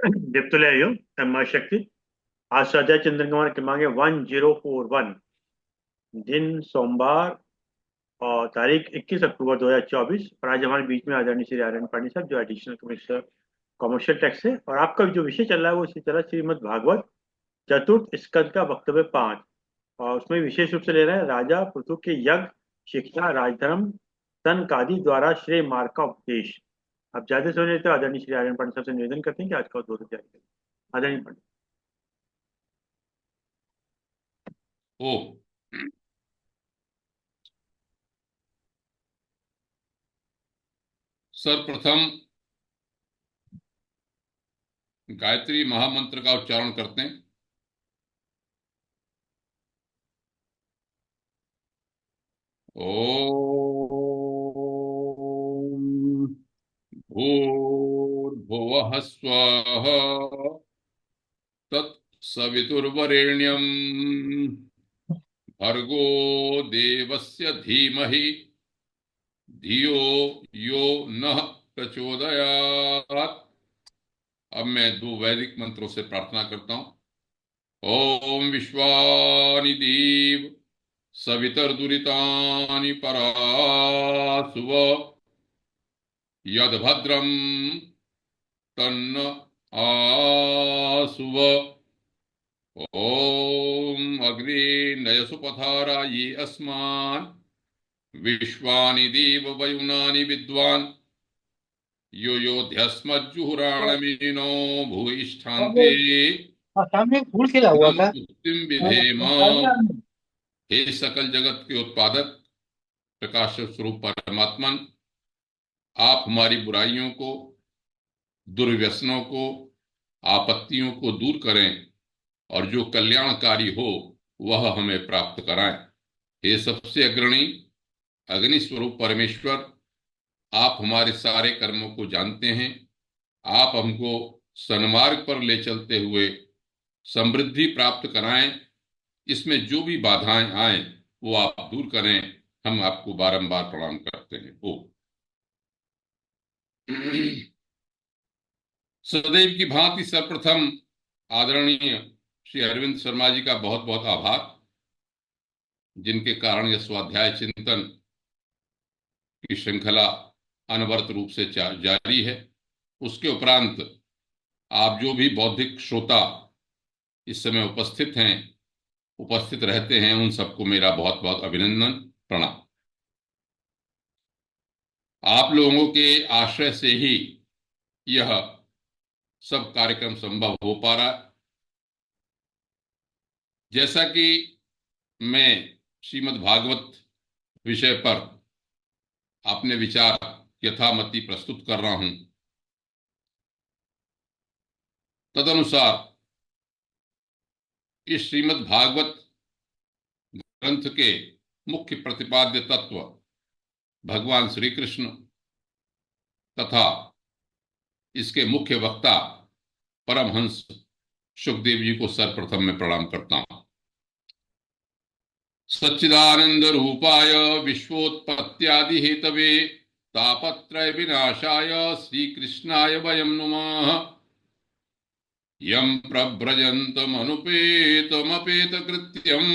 दिप्तुलयो शक्ति। आज स्वाध्याय चंद्र कुमार क्रमांक 1041। दिन सोमवार। और तारीख 21 अक्टूबर 2024। और आज हमारे बीच में आदरणीय श्री आर्यन पांडे साहब, जो एडिशनल कमिश्नर कमर्शियल टैक्स है। और आपका जो विषय चल रहा है वो इसी तरह श्रीमद् भागवत चतुर्थ स्कंद का वक्तव्य 5। और उसमें विशेष रूप से ले रहे हैं राजा पृथु के यज्ञ, शिक्षा, राजधर्म, सनकादि द्वारा श्रेय मार्ग का उपदेश। अब ज्यादा सुनिए तो आदरणीय श्री आर्यन पांडे साहब से निवेदन करते हैं कि आज का उद्बोधन जारी करें। आदरणीय पांडे। ओ सर्वप्रथम गायत्री महामंत्र का उच्चारण करते हैं। ओम भूर्भुवः स्वः तत्सवितुर्वरेण्यं भर्गो देवस्य धीमहि धियो यो नः प्रचोदयात्। अब मैं दो वैदिक मंत्रों से प्रार्थना करता हूं। ओम विश्वानि देव सवितर्दुरितानि परासुव यद्भद्रं तन्न आसुव। ओम अग्रे नयसु पथारा ये अस्मान् विश्वानि देव वयुनानि विद्वान् यो योध्यस्मज्जुहुराणमीनो भूयिष्ठान्ते हाँ, सामने एक फूल खिला हुआ था। मुक्तिं विधेम। हे सकल जगत के उत्पादक प्रकाश स्वरूप परमात्मन, आप हमारी बुराइयों को, दुर्व्यसनों को, आपत्तियों को दूर करें और जो कल्याणकारी हो वह हमें प्राप्त कराएं। हे सबसे अग्रणी अग्नि स्वरूप परमेश्वर, आप हमारे सारे कर्मों को जानते हैं। आप हमको सन्मार्ग पर ले चलते हुए समृद्धि प्राप्त कराएं। इसमें जो भी बाधाएं आए वो आप दूर करें। हम आपको बारंबार प्रणाम करते हैं। ओ सदैव की भांति सर्वप्रथम आदरणीय श्री अरविंद शर्मा जी का बहुत बहुत आभार, जिनके कारण यह स्वाध्याय चिंतन की श्रृंखला अनवरत रूप से जारी है। उसके उपरांत आप जो भी बौद्धिक श्रोता इस समय उपस्थित रहते हैं, उन सबको मेरा बहुत बहुत अभिनंदन, प्रणाम। आप लोगों के आश्रय से ही यह सब कार्यक्रम संभव हो पा रहा है। जैसा कि मैं श्रीमद् भागवत विषय पर अपने विचार यथामति प्रस्तुत कर रहा हूं, तदनुसार इस श्रीमद् भागवत ग्रंथ के मुख्य प्रतिपाद्य तत्व भगवान श्री कृष्ण तथा इसके मुख्य वक्ता परमहंस सुखदेव जी को सर्वप्रथम मैं प्रणाम करता हूं। सच्चिदानंद रूपाय विश्वोत्पत्त्यादि हेतवे तापत्रय विनाशाय श्री कृष्णाय वयं नुमः। यं प्रव्रजन्तमनुपेतमपेत कृत्यं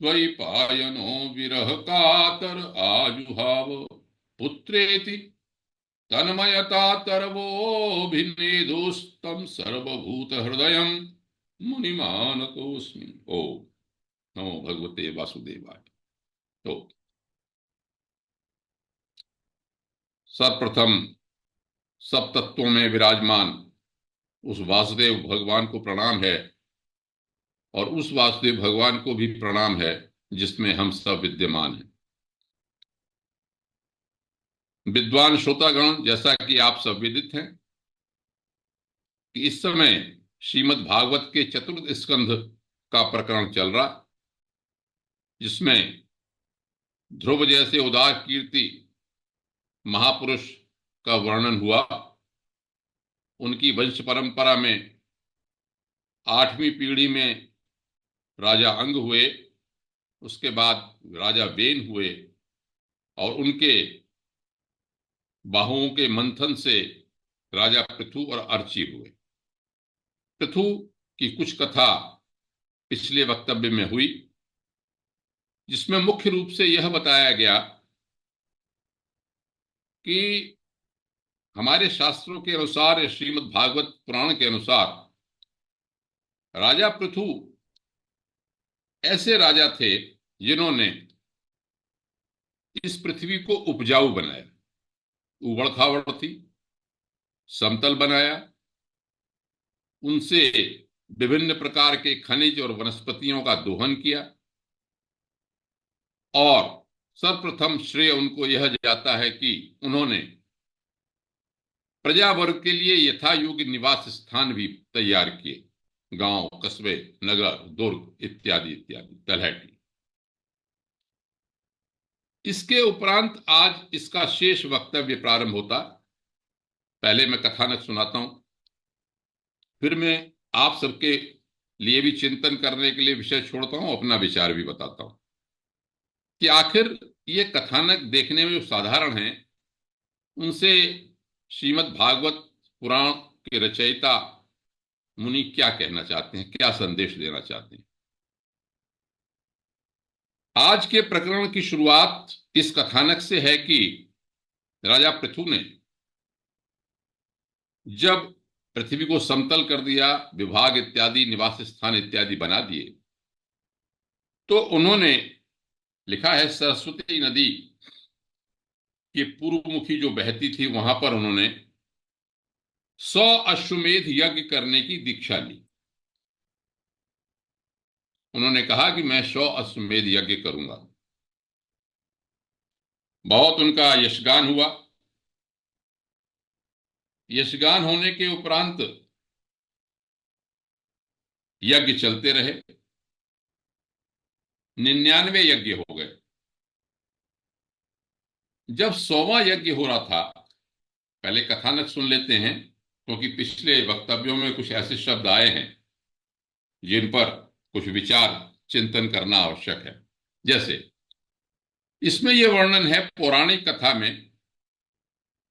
द्वैपायनो विरह कातर आजुहाव पुत्रेति तन्मयतातरवोऽभिनेदोस्तं सर्वभूतहृदयं मुनिमानतोऽस्मि। ओ नमो भगवते वासुदेवाय। तो सर्वप्रथम सब तत्वों में विराजमान उस वासुदेव भगवान को प्रणाम है, और उस वासुदेव भगवान को भी प्रणाम है जिसमें हम सब विद्यमान हैं। विद्वान श्रोतागण, जैसा कि आप सब विदित हैं कि इस समय श्रीमद् भागवत के चतुर्थ स्कंध का प्रकरण चल रहा, जिसमें ध्रुव जैसे उदार कीर्ति महापुरुष का वर्णन हुआ। उनकी वंश परंपरा में 8वीं पीढ़ी में राजा अंग हुए, उसके बाद राजा वेन हुए, और उनके बाहुओं के मंथन से राजा पृथु और अर्ची हुए। पृथु की कुछ कथा पिछले वक्तव्य में हुई, जिसमें मुख्य रूप से यह बताया गया कि हमारे शास्त्रों के अनुसार या श्रीमद् भागवत पुराण के अनुसार राजा पृथु ऐसे राजा थे जिन्होंने इस पृथ्वी को उपजाऊ बनाया, उबड़ खाबड़ थी, समतल बनाया, उनसे विभिन्न प्रकार के खनिज और वनस्पतियों का दोहन किया, और सर्वप्रथम श्रेय उनको यह जाता है कि उन्होंने प्रजा वर्ग के लिए यथा योग्य निवास स्थान भी तैयार किए, गांव, कस्बे, नगर, दुर्ग इत्यादि इत्यादि, तलहटी। इसके उपरांत आज इसका शेष वक्तव्य प्रारंभ होता। पहले मैं कथानक सुनाता हूं, फिर मैं आप सबके लिए भी चिंतन करने के लिए विषय छोड़ता हूं, अपना विचार भी बताता हूं कि आखिर ये कथानक देखने में जो साधारण हैं, उनसे श्रीमद् भागवत पुराण के रचयिता मुनि क्या कहना चाहते हैं, क्या संदेश देना चाहते हैं। आज के प्रकरण की शुरुआत इस कथानक से है कि राजा पृथु ने जब पृथ्वी को समतल कर दिया, विभाग इत्यादि, निवास स्थान इत्यादि बना दिए, तो उन्होंने लिखा है सरस्वती नदी के पूर्वमुखी जो बहती थी वहां पर उन्होंने 100 अश्वमेध यज्ञ करने की दीक्षा ली। उन्होंने कहा कि मैं 100 अश्वमेध यज्ञ करूंगा। बहुत उनका यशगान हुआ। यशगान होने के उपरांत यज्ञ चलते रहे, 99 यज्ञ हो गए। जब 100वां यज्ञ हो रहा था, पहले कथानक सुन लेते हैं, क्योंकि पिछले वक्तव्यों में कुछ ऐसे शब्द आए हैं जिन पर कुछ विचार चिंतन करना आवश्यक है। जैसे इसमें यह वर्णन है पौराणिक कथा में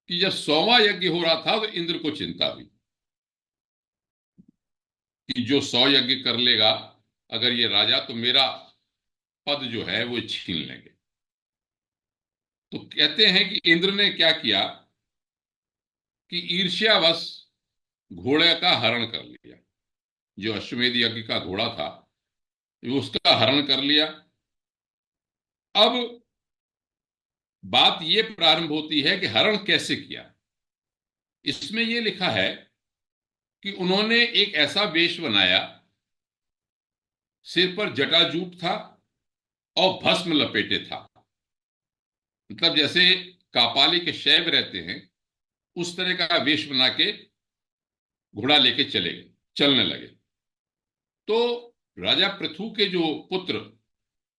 कि जब 100वां यज्ञ हो रहा था तो इंद्र को चिंता हुई कि जो 100 यज्ञ कर लेगा अगर ये राजा, तो मेरा पद जो है वो छीन लेंगे। तो कहते हैं कि इंद्र ने क्या किया कि ईर्ष्यावश घोड़े का हरण कर लिया। जो अश्वमेध यज्ञ का घोड़ा था उसका हरण कर लिया। अब बात यह प्रारंभ होती है कि हरण कैसे किया। इसमें यह लिखा है कि उन्होंने एक ऐसा वेश बनाया, सिर पर जटाजूट था और भस्म लपेटे था। मतलब जैसे कापाली के शैव रहते हैं, उस तरह का वेश बना के घोड़ा लेके चलने लगे। तो राजा पृथु के जो पुत्र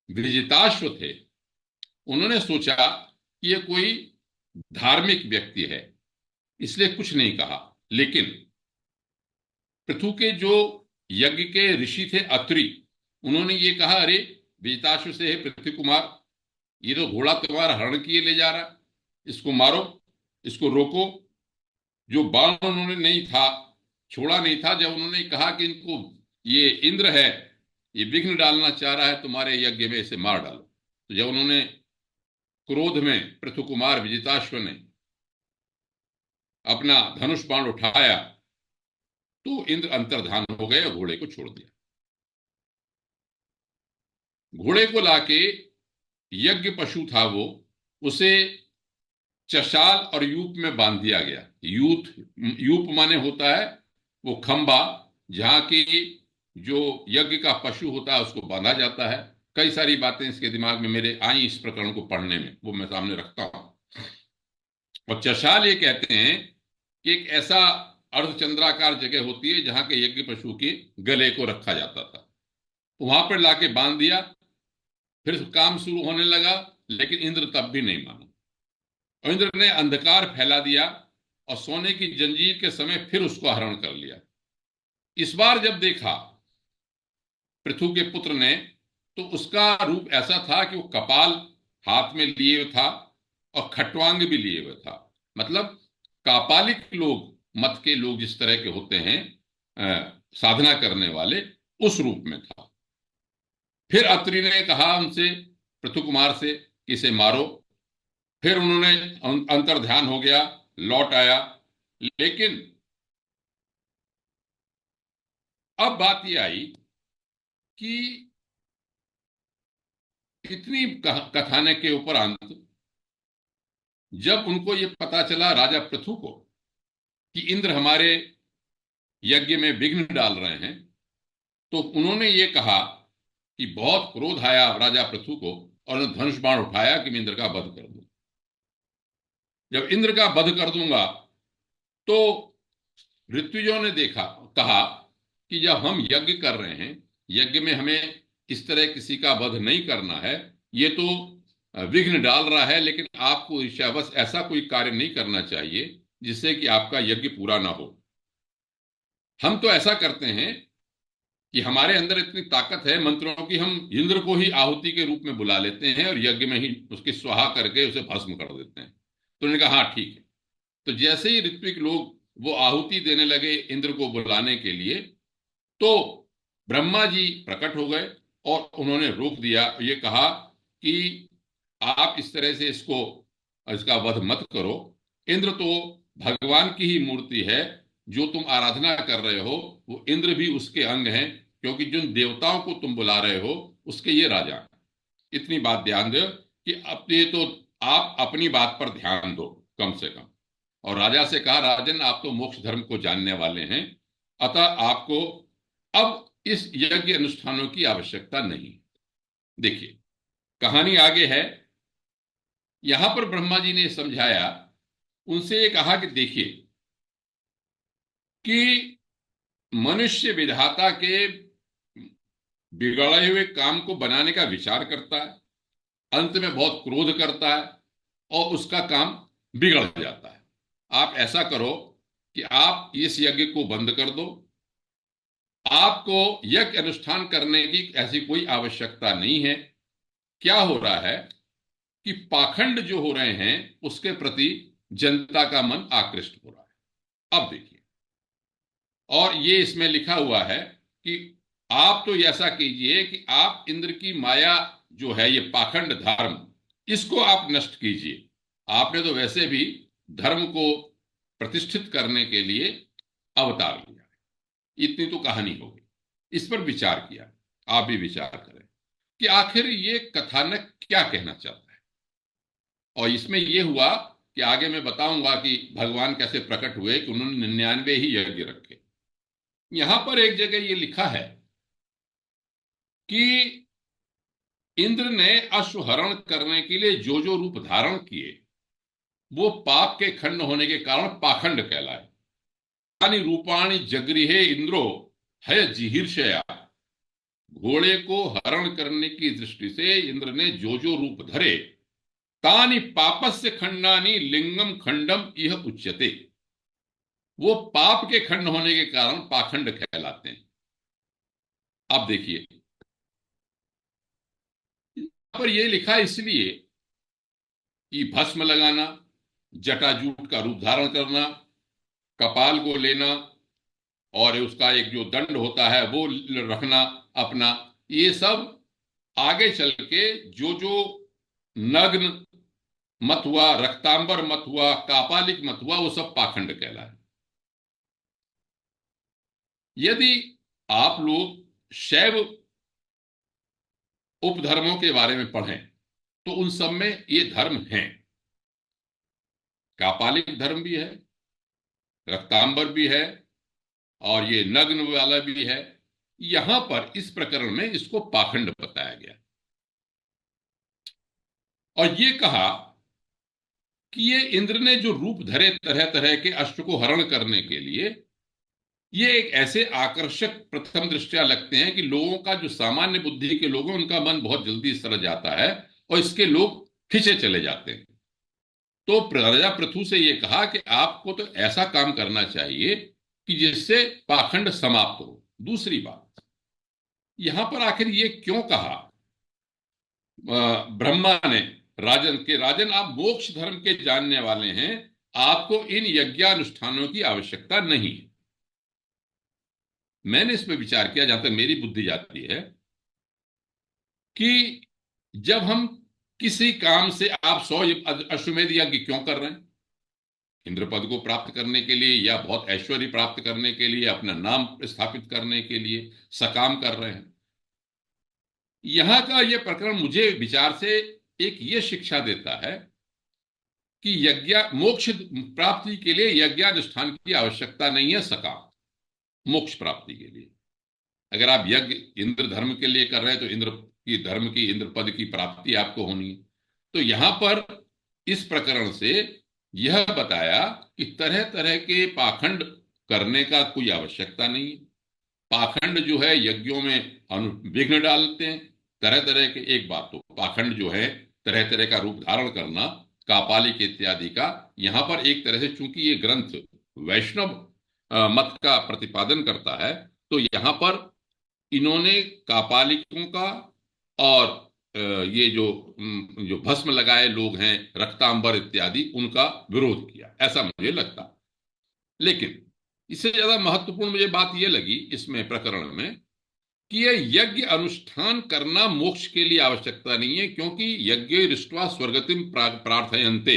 विजिताश्व थे, उन्होंने सोचा कि यह कोई धार्मिक व्यक्ति है, इसलिए कुछ नहीं कहा। लेकिन पृथु के जो यज्ञ के ऋषि थे अत्रि, उन्होंने ये कहा, अरे विजिताश्व से है पृथ्वी कुमार, ये तो घोड़ा तुम्हारा हरण किए ले जा रहा, इसको मारो, इसको रोको। जो बाण उन्होंने नहीं था, छोड़ा नहीं था, जब उन्होंने कहा कि इनको, ये इंद्र है, ये विघ्न डालना चाह रहा है तुम्हारे यज्ञ में, इसे मार डालो। तो जब उन्होंने क्रोध में पृथु कुमार विजिताश्व ने अपना धनुष बाण उठाया तो इंद्र अंतर्धान हो गए और घोड़े को छोड़ दिया। घोड़े को लाके यज्ञ पशु था वो, उसे चशाल और यूप में बांध दिया गया। यूप माने होता है वो खंबा जहां की जो यज्ञ का पशु होता है उसको बांधा जाता है। कई सारी बातें इसके दिमाग में मेरे आई इस प्रकरण को पढ़ने में, वो मैं सामने रखता हूं। और चशाल ये कहते हैं कि एक ऐसा अर्धचंद्राकार जगह होती है जहां के यज्ञ पशु के गले को रखा जाता था। वहां पर लाके बांध दिया, फिर काम शुरू होने लगा, लेकिन इंद्र तब भी नहीं माना। और इंद्र ने अंधकार फैला दिया और सोने की जंजीर के समय फिर उसको हरण कर लिया। इस बार जब देखा पृथु के पुत्र ने, तो उसका रूप ऐसा था कि वो कपाल हाथ में लिए हुए था और खट्वांग भी लिए हुए था। मतलब कापालिक लोग, मत के लोग जिस तरह के होते हैं, साधना करने वाले उस रूप में था। फिर अत्रि ने कहा उनसे, पृथु कुमार से, कि इसे मारो। फिर उन्होंने अंतर्ध्यान हो गया, लौट आया। लेकिन अब बात यह आई कि इतनी कथाने के उपरांत जब उनको ये पता चला, राजा पृथु को, कि इंद्र हमारे यज्ञ में विघ्न डाल रहे हैं, तो उन्होंने ये कहा कि बहुत क्रोध आया राजा पृथु को, और उन्होंने धनुष बाण उठाया कि मैं इंद्र का वध कर दूं। जब इंद्र का वध कर दूंगा, तो ऋत्विजों ने देखा, कहा कि जब हम यज्ञ कर रहे हैं, यज्ञ में हमें इस तरह किसी का वध नहीं करना है, ये तो विघ्न डाल रहा है, लेकिन आपको ईर्ष्यावश ऐसा कोई कार्य नहीं करना चाहिए जिससे कि आपका यज्ञ पूरा ना हो। हम तो ऐसा करते हैं कि हमारे अंदर इतनी ताकत है मंत्रों की, हम इंद्र को ही आहुति के रूप में बुला लेते हैं और यज्ञ में ही उसकी स्वाहा करके उसे भस्म कर देते हैं। तो उन्होंने कहा हाँ ठीक है। तो जैसे ही ऋत्विक लोग वो आहुति देने लगे इंद्र को बुलाने के लिए, तो ब्रह्मा जी प्रकट हो गए और उन्होंने रोक दिया। ये कहा कि आप इस तरह से इसका वध मत करो। इंद्र तो भगवान की ही मूर्ति है, जो तुम आराधना कर रहे हो वो इंद्र भी उसके अंग हैं, क्योंकि जिन देवताओं को तुम बुला रहे हो उसके ये राजा हैं। इतनी बात ध्यान दो कि अब ये तो आप अपनी बात पर ध्यान दो कम से कम। और राजा से कहा, राजन आप तो मोक्ष धर्म को जानने वाले हैं, अतः आपको अब इस यज्ञ अनुष्ठानों की आवश्यकता नहीं। देखिए कहानी आगे है। यहां पर ब्रह्मा जी ने समझाया, उनसे ये कहा कि देखिए कि मनुष्य विधाता के बिगड़े हुए काम को बनाने का विचार करता है, अंत में बहुत क्रोध करता है और उसका काम बिगड़ जाता है। आप ऐसा करो कि आप इस यज्ञ को बंद कर दो, आपको यज्ञ अनुष्ठान करने की ऐसी कोई आवश्यकता नहीं है। क्या हो रहा है कि पाखंड जो हो रहे हैं उसके प्रति जनता का मन आकृष्ट हो रहा है। अब देखिए, और ये इसमें लिखा हुआ है कि आप तो ऐसा कीजिए कि आप इंद्र की माया जो है, ये पाखंड धर्म, इसको आप नष्ट कीजिए। आपने तो वैसे भी धर्म को प्रतिष्ठित करने के लिए अवतार लिया। इतनी तो कहानी हो गई। इस पर विचार किया, आप भी विचार करें कि आखिर ये कथानक क्या कहना चाहता है। और इसमें यह हुआ कि आगे मैं बताऊंगा कि भगवान कैसे प्रकट हुए, कि उन्होंने 99 ही यज्ञ रखे। यहां पर एक जगह ये लिखा है कि इंद्र ने अश्वहरण करने के लिए जो जो रूप धारण किए, वो पाप के खंड होने के कारण पाखंड कहलाए। यानी रूपाणी जगृहे इंद्रो है जिहीर्षया। घोड़े को हरण करने की दृष्टि से इंद्र ने जो जो रूप धरे, तानि पापस्य खंडानि लिंगम खंडम यह उच्यते। वो पाप के खंड होने के कारण पाखंड कहलाते हैं। अब देखिए यहां पर यह लिखा इसलिए कि भस्म लगाना, जटाजूट का रूप धारण करना, कपाल को लेना, और उसका एक जो दंड होता है वो रखना अपना, ये सब आगे चल के जो जो नग्न मत हुआ, रक्तांबर मत हुआ, कापालिक मत हुआ, वो सब पाखंड कहलाए। यदि आप लोग शैव उपधर्मों के बारे में पढ़ें तो उन सब में ये धर्म हैं। कापालिक धर्म भी है, रक्तांबर भी है, और ये नग्न वाला भी है। यहां पर इस प्रकरण में इसको पाखंड बताया गया और ये कहा कि ये इंद्र ने जो रूप धरे तरह तरह के अश्व को हरण करने के लिए, ये एक ऐसे आकर्षक प्रथम दृष्टया लगते हैं कि लोगों का, जो सामान्य बुद्धि के लोग हैं, उनका मन बहुत जल्दी सड़ जाता है और इसके लोग खींचे चले जाते हैं। तो राजा पृथु से ये कहा कि आपको तो ऐसा काम करना चाहिए कि जिससे पाखंड समाप्त हो। दूसरी बात, यहां पर आखिर ये क्यों कहा ब्रह्मा ने राजन के, राजन आप मोक्ष धर्म के जानने वाले हैं, आपको इन यज्ञानुष्ठानों की आवश्यकता नहीं है। मैंने इस पर विचार किया, जहां तक मेरी बुद्धि जाती है, कि जब हम किसी काम से, आप 100 अश्वमेध यज्ञ क्यों कर रहे हैं? इंद्र पद को प्राप्त करने के लिए, या बहुत ऐश्वर्य प्राप्त करने के लिए, अपना नाम स्थापित करने के लिए सकाम कर रहे हैं। यहां का यह प्रकरण मुझे विचार से एक ये शिक्षा देता है कि यज्ञ मोक्ष प्राप्ति के लिए यज्ञानुष्ठान की आवश्यकता नहीं है, सकाम मोक्ष प्राप्ति के लिए। अगर आप यज्ञ इंद्र धर्म के लिए कर रहे हैं तो इंद्र की धर्म की, इंद्र पद की प्राप्ति आपको होनी है। तो यहां पर इस प्रकरण से यह बताया कि तरह तरह के पाखंड करने का कोई आवश्यकता नहीं है। पाखंड जो है यज्ञों में विघ्न डालते हैं तरह तरह के। एक बात तो पाखंड जो है तरह तरह का रूप धारण करना, कापालिक इत्यादि का, यहां पर एक तरह से चूंकि ये ग्रंथ वैष्णव मत का प्रतिपादन करता है, तो यहां पर इन्होंने कापालिकों का और ये जो भस्म लगाए लोग हैं, रक्तांबर इत्यादि, उनका विरोध किया, ऐसा मुझे लगता। लेकिन इससे ज्यादा महत्वपूर्ण मुझे बात यह लगी इसमें प्रकरण में कि यह यज्ञ अनुष्ठान करना मोक्ष के लिए आवश्यकता नहीं है, क्योंकि यज्ञ दृष्ट्वा स्वर्गतिम प्रार्थयन्ते,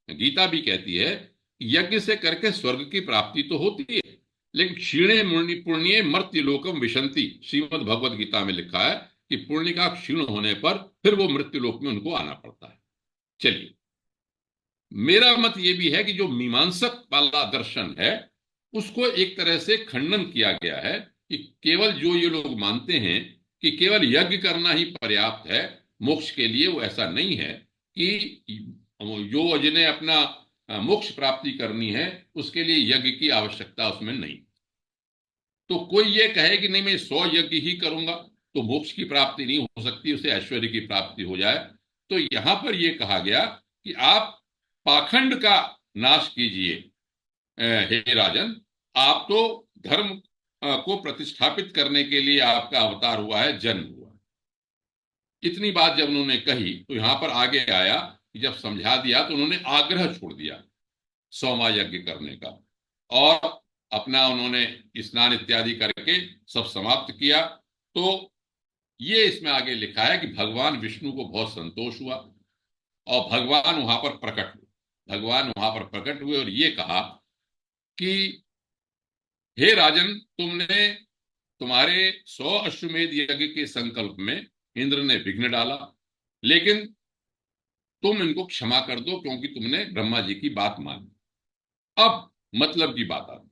गीता भी कहती है यज्ञ से करके स्वर्ग की प्राप्ति तो होती है, लेकिन क्षीणे पुण्य मर्त्य लोकम विशंति, श्रीमद् भगवद गीता में लिखा है कि पुण्य का क्षीण होने पर फिर वो मृत्यु लोक में उनको आना पड़ता है। चलिए, मेरा मत यह भी है कि जो मीमांसक वाला दर्शन है उसको एक तरह से खंडन किया गया है कि केवल जो ये लोग मानते हैं कि केवल यज्ञ करना ही पर्याप्त है मोक्ष के लिए, वो ऐसा नहीं है। कि जो जिन्हें अपना मोक्ष प्राप्ति करनी है उसके लिए यज्ञ की आवश्यकता उसमें नहीं। तो कोई ये कहे कि नहीं मैं 100 यज्ञ ही करूंगा तो मोक्ष की प्राप्ति नहीं हो सकती, उसे ऐश्वर्य की प्राप्ति हो जाए, तो यहां पर यह कहा गया कि आप पाखंड का नाश कीजिए। हे राजन, आप तो धर्म को प्रतिष्ठापित करने के लिए आपका अवतार हुआ है, जन्म हुआ। इतनी बात जब उन्होंने कही तो यहां पर आगे आया कि जब समझा दिया तो उन्होंने आग्रह छोड़ दिया 100वां यज्ञ करने का, और अपना उन्होंने स्नान इत्यादि करके सब समाप्त किया। तो ये इसमें आगे लिखा है कि भगवान विष्णु को बहुत संतोष हुआ और भगवान वहां पर प्रकट हुए। भगवान वहां पर प्रकट हुए और ये कहा कि हे राजन, तुमने तुम्हारे 100 अश्वमेध यज्ञ के संकल्प में इंद्र ने विघ्न डाला, लेकिन तुम इनको क्षमा कर दो क्योंकि तुमने ब्रह्मा जी की बात मानी। अब मतलब की बात आती,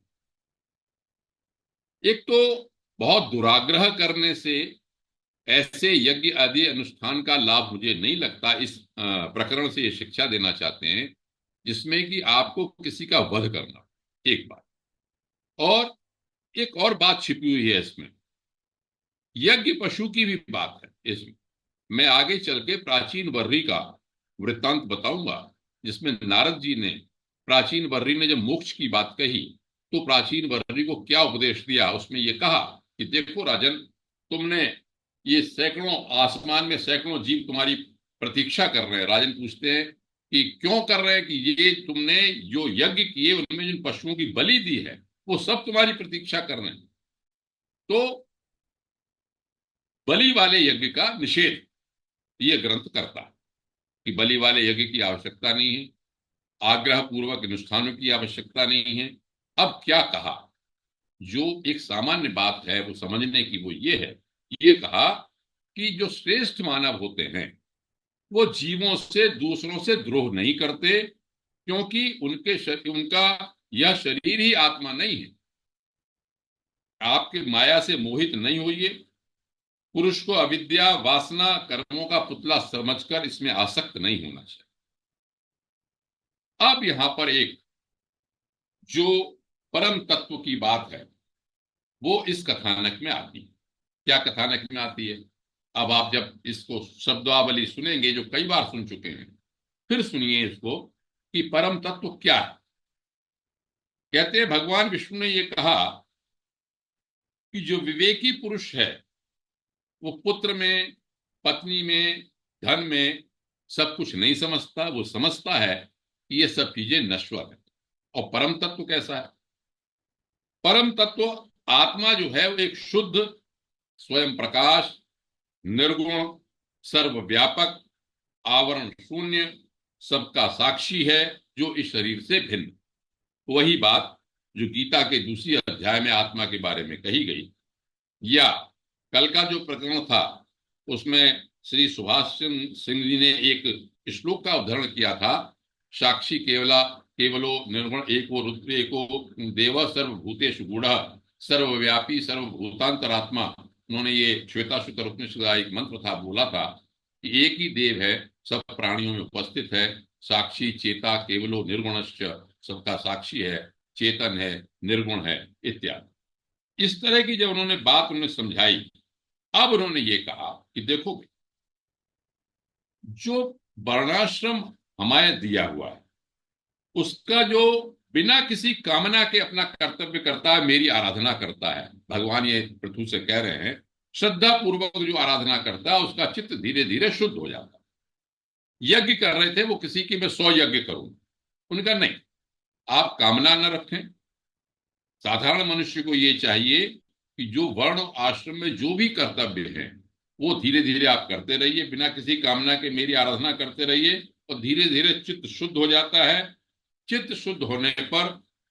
एक तो बहुत दुराग्रह करने से ऐसे यज्ञ आदि अनुष्ठान का लाभ मुझे नहीं लगता। इस प्रकरण से ये शिक्षा देना चाहते हैं जिसमें कि आपको किसी का वध करना, एक बात, और एक और बात छिपी हुई है इसमें, यज्ञ पशु की भी बात है इसमें। मैं आगे चल के प्राचीन वर्री का वृत्तांत बताऊंगा, जिसमें नारद जी ने, प्राचीन वर्री ने जब मोक्ष की बात कही तो प्राचीन वर्री को क्या उपदेश दिया। उसमें यह कहा कि देखो राजन, तुमने ये सैकड़ों, आसमान में सैकड़ों जीव तुम्हारी प्रतीक्षा कर रहे हैं। राजन पूछते हैं कि क्यों कर रहे हैं? कि ये तुमने जो यज्ञ किए उनमें जिन पशुओं की बलि दी है वो सब तुम्हारी प्रतीक्षा कर रहे हैं। तो बलि वाले यज्ञ का निषेध ये ग्रंथ करता है कि बलि वाले यज्ञ की आवश्यकता नहीं है, आग्रह पूर्वक अनुष्ठानों की आवश्यकता नहीं है। अब क्या कहा, जो एक सामान्य बात है वो समझने की, वो ये है, ये कहा कि जो श्रेष्ठ मानव होते हैं वो जीवों से, दूसरों से द्रोह नहीं करते, क्योंकि उनका यह शरीर ही आत्मा नहीं है। आपके माया से मोहित नहीं होइए, पुरुष को अविद्या, वासना, कर्मों का पुतला समझकर इसमें आसक्त नहीं होना चाहिए। अब यहां पर एक जो परम तत्व की बात है वो इस कथानक में आती है। क्या कथानक में आती है? अब आप जब इसको शब्दावली सुनेंगे, जो कई बार सुन चुके हैं, फिर सुनिए इसको कि परम तत्व क्या है। कहते हैं भगवान विष्णु ने यह कहा कि जो विवेकी पुरुष है वो पुत्र में, पत्नी में, धन में सब कुछ नहीं समझता। वो समझता है कि ये सब चीजें नश्वर है। और परम तत्व कैसा है? परम तत्व आत्मा जो है वो एक शुद्ध स्वयं प्रकाश, निर्गुण, सर्वव्यापक, आवरण शून्य, सबका साक्षी है, जो इस शरीर से भिन्न। वही बात जो गीता के दूसरी अध्याय में आत्मा के बारे में कही गई। या कल का जो प्रकरण था उसमें श्री सुभाष चंद्र सिंह जी ने एक श्लोक का उद्धरण किया था, साक्षी केवला केवलो निर्गुण एको रुद्र एको देव सर्वभूतेषु गूढ़ः सर्वव्यापी सर्वभूतांतरात्मा। उन्होंने ये श्वेताश्वतर उपनिषद का एक मंत्र था, बोला था कि एक ही देव है, सब प्राणियों में उपस्थित है, साक्षी चेता केवलो निर्गुणश्च, सबका साक्षी है, चेतन है, निर्गुण है इत्यादि। इस तरह की जब उन्होंने बात उन्हें समझाई, अब उन्होंने ये कहा कि देखो, जो वर्णाश्रम हमारे दिया हुआ है उसका जो बिना किसी कामना के अपना कर्तव्य करता है, मेरी आराधना करता है, भगवान ये पृथु से कह रहे हैं, श्रद्धा पूर्वक जो आराधना करता है उसका चित्त धीरे धीरे शुद्ध हो जाता है। यज्ञ कर रहे थे वो किसी की मैं 100 यज्ञ करूं, उनका नहीं, आप कामना न रखें। साधारण मनुष्य को ये चाहिए कि जो वर्ण आश्रम में जो भी कर्तव्य है वो धीरे धीरे आप करते रहिए, बिना किसी कामना के मेरी आराधना करते रहिए, और धीरे धीरे चित्त शुद्ध हो जाता है। चित्त शुद्ध होने पर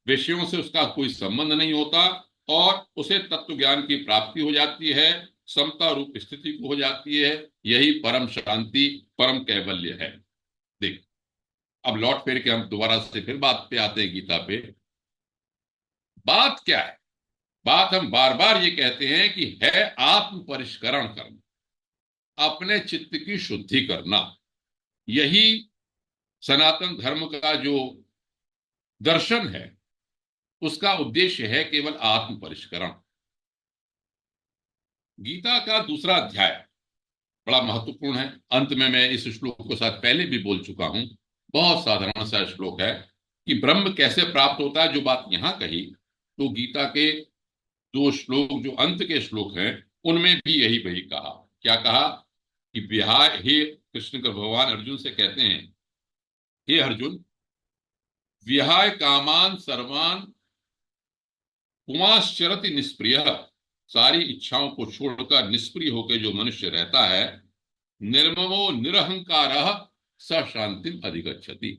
विषयों से उसका कोई संबंध नहीं होता और उसे तत्व ज्ञान की प्राप्ति हो जाती है, समता रूप स्थिति को हो जाती है। यही परम शांति, परम कैवल्य है। देख, अब लौट फिर के हम दोबारा से फिर बात पे आते हैं, गीता पे। बात क्या है? बात हम बार बार ये कहते हैं कि है आत्म परिष्करण करना, अपने चित्त की शुद्धि करना। यही सनातन धर्म का जो दर्शन है उसका उद्देश्य है, केवल आत्म परिष्करण। गीता का दूसरा अध्याय बड़ा महत्वपूर्ण है। अंत में मैं इस श्लोक के साथ पहले भी बोल चुका हूं, बहुत साधारण सा श्लोक है कि ब्रह्म कैसे प्राप्त होता है। जो बात यहां कही तो गीता के दो श्लोक जो अंत के श्लोक हैं उनमें भी यही वही कहा। क्या कहा कि विहाय, हे कृष्ण का भगवान अर्जुन से कहते हैं, हे अर्जुन, विहाय कामान सर्वान पुमाश्चरति निष्प्रिय, सारी इच्छाओं को छोड़कर निष्प्रिय होकर जो मनुष्य रहता है, निर्ममो निरहंकार स शांति अधिगच्छति।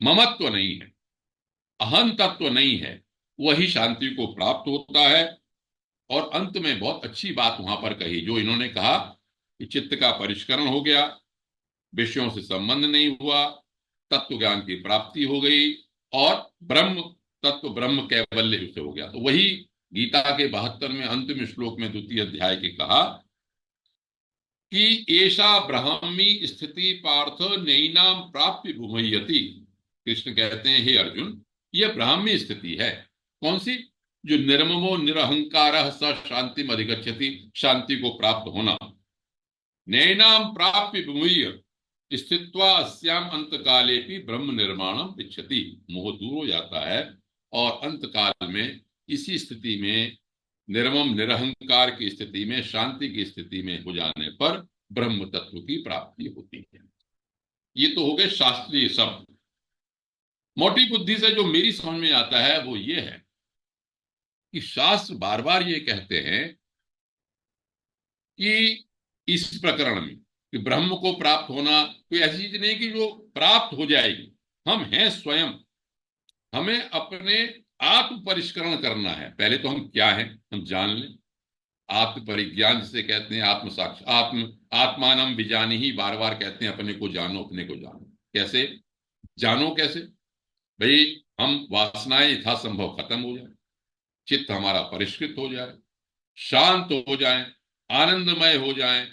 ममत्व नहीं है, अहं तत्व नहीं है, वही शांति को प्राप्त होता है। और अंत में बहुत अच्छी बात वहां पर कही, जो इन्होंने कहा कि चित्त का परिष्करण हो गया, विषयों से संबंध नहीं हुआ, तत्व ज्ञान की प्राप्ति हो गई और ब्रह्म तत्व, ब्रह्म कैवल्य से हो गया। तो वही गीता के 72वें अंतिम श्लोक में द्वितीय अध्याय के कहा कि एषा ब्राह्मी स्थिति पार्थ नैनाम प्राप्य भूमयति। कृष्ण कहते हैं, हे अर्जुन, यह ब्राह्मी स्थिति है। कौन सी? जो निर्ममो निरहंकार स शांति अधिगच्छति, शांति को प्राप्त होना। नैनाम प्राप्य विमुह्य स्थित्वा अस्याम अंत काले भी ब्रह्म निर्माणम इच्छति। मोह दूर हो जाता है और अंत काल में इसी स्थिति में, निर्मम निरहंकार की स्थिति में, शांति की स्थिति में हो जाने पर ब्रह्म तत्व की प्राप्ति होती है। ये तो हो गए शास्त्रीय शब्द। मोटी बुद्धि से जो मेरी समझ में आता है वो ये है कि शास्त्र बार बार ये कहते हैं कि इस प्रकरण में कि ब्रह्म को प्राप्त होना कोई ऐसी चीज नहीं कि जो प्राप्त हो जाएगी। हम हैं स्वयं, हमें अपने आत्म परिष्करण करना है। पहले तो हम क्या हैं हम जान लें। आत्म परिज्ञान जिसे कहते हैं, आत्म साक्ष, आत्मानम विजानी ही बार बार कहते हैं, अपने को जानो, अपने को जानो। कैसे जानो? कैसे भाई? हम वासनाएं यथासंभव खत्म हो जाए, चित्त हमारा परिष्कृत हो जाए, शांत हो जाए, आनंदमय हो जाए,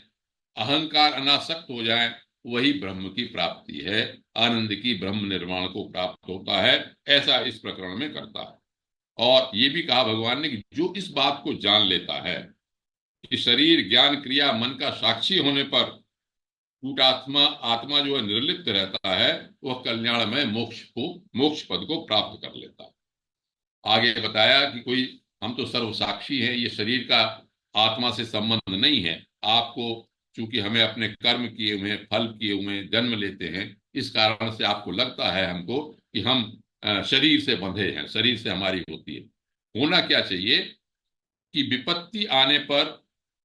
अहंकार अनासक्त हो जाए, वही ब्रह्म की प्राप्ति है। आनंद की ब्रह्म निर्माण को प्राप्त होता है। ऐसा इस प्रकरण में करता है। और ये भी कहा भगवान ने कि जो इस बात को जान लेता है कि शरीर, ज्ञान, क्रिया, मन का साक्षी होने पर कूटात्मा आत्मा जो है निर्लिप्त रहता है, वह कल्याणमय मोक्ष पद को प्राप्त कर लेता है। आगे बताया कि कोई, हम तो सर्व साक्षी हैं, ये शरीर का आत्मा से संबंध नहीं है। आपको चूंकि हमें अपने कर्म किए हुए, फल किए हुए जन्म लेते हैं, इस कारण से आपको लगता है हमको कि हम शरीर से बंधे हैं, शरीर से हमारी होती है। होना क्या चाहिए कि विपत्ति आने पर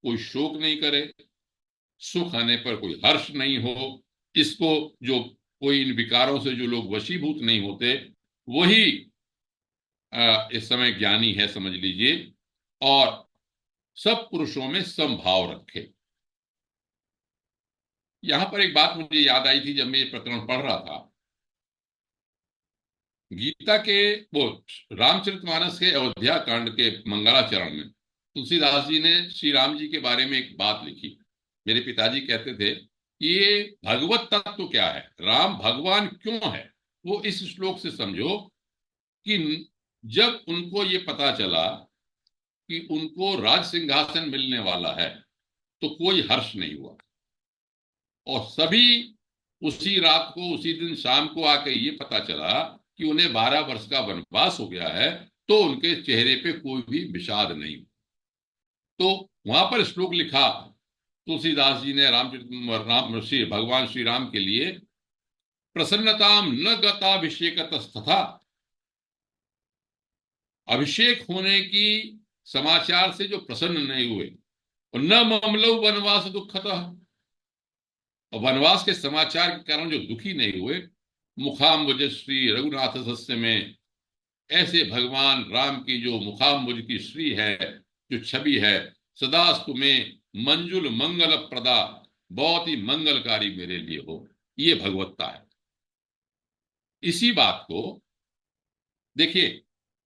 कोई शोक नहीं करे, सुख आने पर कोई हर्ष नहीं हो। इसको जो कोई इन विकारों से जो लोग वशीभूत नहीं होते, वही इस समय ज्ञानी है समझ लीजिए। और सब पुरुषों में समभाव रखे। यहां पर एक बात मुझे याद आई थी जब मैं ये प्रकरण पढ़ रहा था। गीता के वो रामचरितमानस के अयोध्या कांड के मंगलाचरण में तुलसीदास जी ने श्री राम जी के बारे में एक बात लिखी। मेरे पिताजी कहते थे कि ये भगवत तत्व क्या है, राम भगवान क्यों है, वो इस श्लोक से समझो कि जब उनको ये पता चला कि उनको राज सिंहासन मिलने वाला है तो कोई हर्ष नहीं हुआ, और सभी उसी रात को उसी दिन शाम को आके ये पता चला कि उन्हें 12 वर्ष का वनवास हो गया है, तो उनके चेहरे पे कोई भी विषाद नहीं। तो वहां पर श्लोक लिखा तुलसीदास जी ने राम श्री भगवान श्री राम के लिए, प्रसन्नताम न गताभिषेकतस्तथा, अभिषेक होने की समाचार से जो प्रसन्न नहीं हुए, और न ममलौ वनवास दुखतः, और वनवास के समाचार के कारण जो दुखी नहीं हुए, मुखाम्बुज श्री रघुनाथ सस्य में, ऐसे भगवान राम की जो मुखाम्बुज की श्री है, जो छवि है, सदास्तु में मंजुल मंगल प्रदा, बहुत ही मंगलकारी मेरे लिए हो, ये भगवत्ता है। इसी बात को देखिए,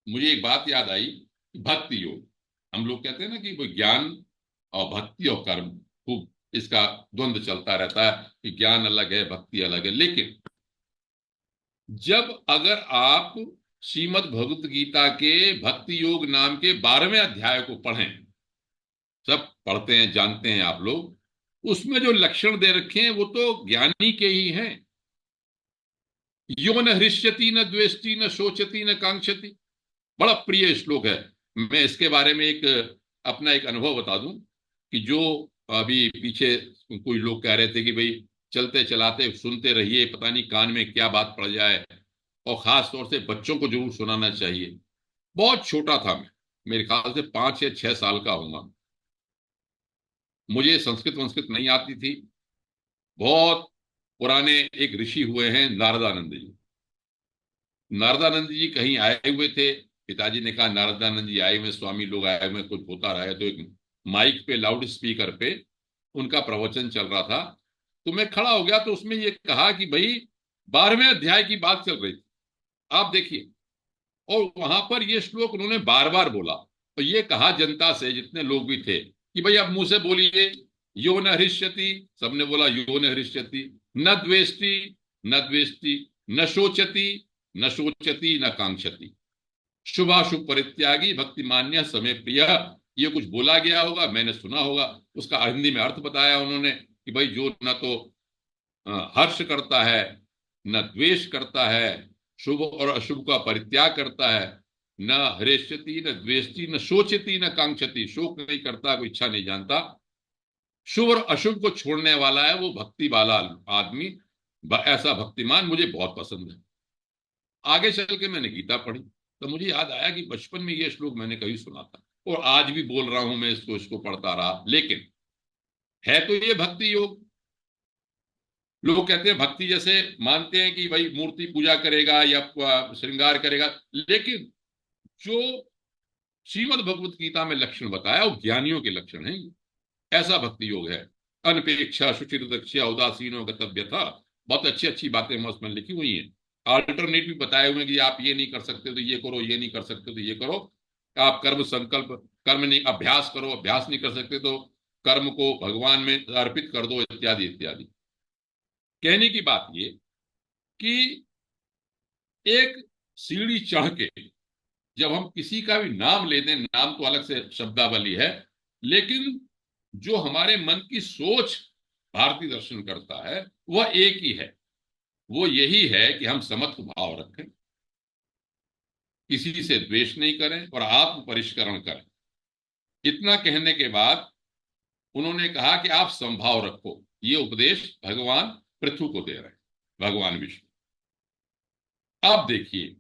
मुझे एक बात याद आई, भक्ति योग। हम लोग कहते हैं ना कि वो ज्ञान और भक्ति और कर्म, खूब इसका द्वंद्व चलता रहता है कि ज्ञान अलग है भक्ति अलग है। लेकिन जब अगर आप श्रीमद् भगवत गीता के भक्ति योग नाम के 12वें अध्याय को पढ़ें, सब पढ़ते हैं जानते हैं आप लोग, उसमें जो लक्षण दे रखे हैं वो तो ज्ञानी के ही हैं। यो न हृष्यति न द्वेष्टि न शोचति न कांक्षति, बड़ा प्रिय श्लोक है। मैं इसके बारे में एक अपना एक अनुभव बता दूं कि जो अभी पीछे कुछ लोग कह रहे थे कि भाई चलते चलाते सुनते रहिए, पता नहीं कान में क्या बात पड़ जाए, और खास तौर से बच्चों को जरूर सुनाना चाहिए। बहुत छोटा था मैं, मेरे ख्याल से 5 या 6 साल का होगा। मुझे संस्कृत वंस्कृत नहीं आती थी। बहुत पुराने एक ऋषि हुए हैं नारदानंद जी। नारदानंद जी कहीं आए हुए थे, पिताजी ने कहा नारदानंद जी आए हुए, स्वामी लोग आए हुए, कुछ होता रहा है। तो एक माइक पे लाउड स्पीकर पे उनका प्रवचन चल रहा था, तो मैं खड़ा हो गया। तो उसमें ये कहा कि भाई 12वें अध्याय की बात चल रही थी, आप देखिए, और वहां पर ये श्लोक उन्होंने बार बार बोला। तो ये कहा जनता से, जितने लोग भी थे, कि भाई आप मुंह से बोलिए यो न हृष्यति, सबने बोला यो न हृष्यति, न द्वेष्टि न द्वेष्टि, न शोचति न शोचति न कांक्षति, शुभाशुभ परित्यागी भक्ति मान्य समय प्रिय। ये कुछ बोला गया होगा, मैंने सुना होगा, उसका हिंदी में अर्थ बताया उन्होंने कि भाई जो न तो हर्ष करता है, न द्वेष करता है, शुभ और अशुभ का परित्याग करता है, न हृष्यति न द्वेष्टि न शोचति न कांक्षति, शोक नहीं करता, कोई इच्छा नहीं जानता, शुभ और अशुभ को छोड़ने वाला है, वो भक्ति वाला आदमी, ऐसा भक्तिमान मुझे बहुत पसंद है। आगे चल के मैंने गीता पढ़ी तो मुझे याद आया कि बचपन में ये श्लोक मैंने कहीं सुना था, और आज भी बोल रहा हूं मैं इसको पढ़ता रहा। लेकिन है तो ये भक्ति योग। लोग कहते हैं भक्ति जैसे मानते हैं कि भाई मूर्ति पूजा करेगा या श्रृंगार करेगा, लेकिन जो श्रीमद् भगवत गीता में लक्षण बताया वो ज्ञानियों के लक्षण हैं। ऐसा भक्ति योग है। अनपेक्षा सुचिर दक्षा उदासीनो गतव्य था, बहुत अच्छी अच्छी बातें उसमें लिखी हुई हैं। अल्टरनेटिव बताए हुए कि आप ये नहीं कर सकते तो ये करो, ये नहीं कर सकते तो ये करो, आप कर्म संकल्प कर्म नहीं, अभ्यास करो, अभ्यास नहीं कर सकते तो कर्म को भगवान में अर्पित कर दो, इत्यादि इत्यादि। कहने की बात ये कि एक सीढ़ी चढ़ के जब हम किसी का भी नाम ले दें, नाम तो अलग से शब्दावली है, लेकिन जो हमारे मन की सोच भारतीय दर्शन करता है वह एक ही है। वो यही है कि हम समत्व भाव रखें, किसी से द्वेष नहीं करें और आत्म परिष्करण करें। इतना कहने के बाद उन्होंने कहा कि आप संभाव रखो। ये उपदेश भगवान पृथु को दे रहे हैं, भगवान विष्णु। अब देखिए,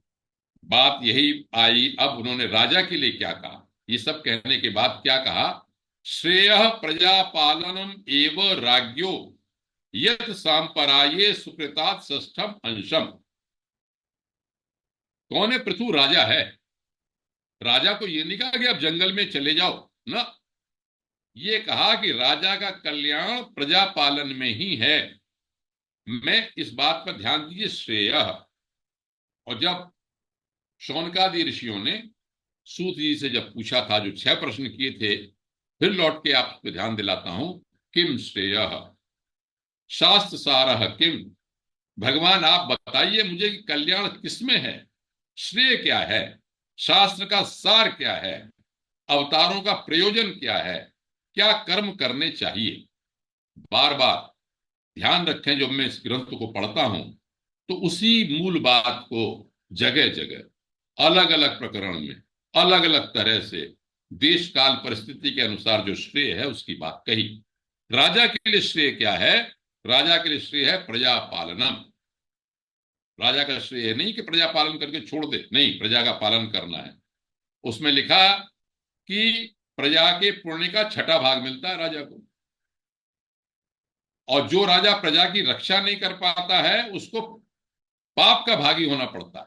बात यही आई। अब उन्होंने राजा के लिए क्या कहा, ये सब कहने के बाद क्या कहा, श्रेयः प्रजापालनम एव राज्ञो यत सांपराये सुकृतात् षष्ठम अंशम। कौन है पृथु? राजा है। राजा को ये नहीं कहा कि आप जंगल में चले जाओ ना, ये कहा कि राजा का कल्याण प्रजा पालन में ही है। मैं इस बात पर ध्यान दीजिए, श्रेय। और जब शौनकादि ऋषियों ने सूत जी से जब पूछा था, जो 6 प्रश्न किए थे, फिर लौट के आप पे ध्यान दिलाता हूं, किम श्रेय शास्त्र सारः किम। भगवान आप बताइए मुझे कि कल्याण किसमें है, श्रेय क्या है, शास्त्र का सार क्या है, अवतारों का प्रयोजन क्या है, क्या कर्म करने चाहिए। बार बार ध्यान रखें, जब मैं इस ग्रंथ को पढ़ता हूं तो उसी मूल बात को जगह जगह अलग अलग प्रकरण में अलग अलग तरह से देश काल परिस्थिति के अनुसार जो श्रेय है उसकी बात कही। राजा के लिए श्रेय क्या है? राजा के लिए श्रेय है प्रजा पालनम। राजा का श्रेय नहीं कि प्रजा पालन करके छोड़ दे, नहीं, प्रजा का पालन करना है। उसमें लिखा कि प्रजा के पुण्य का 6ठा भाग मिलता है राजा को, और जो राजा प्रजा की रक्षा नहीं कर पाता है उसको पाप का भागी होना पड़ता है।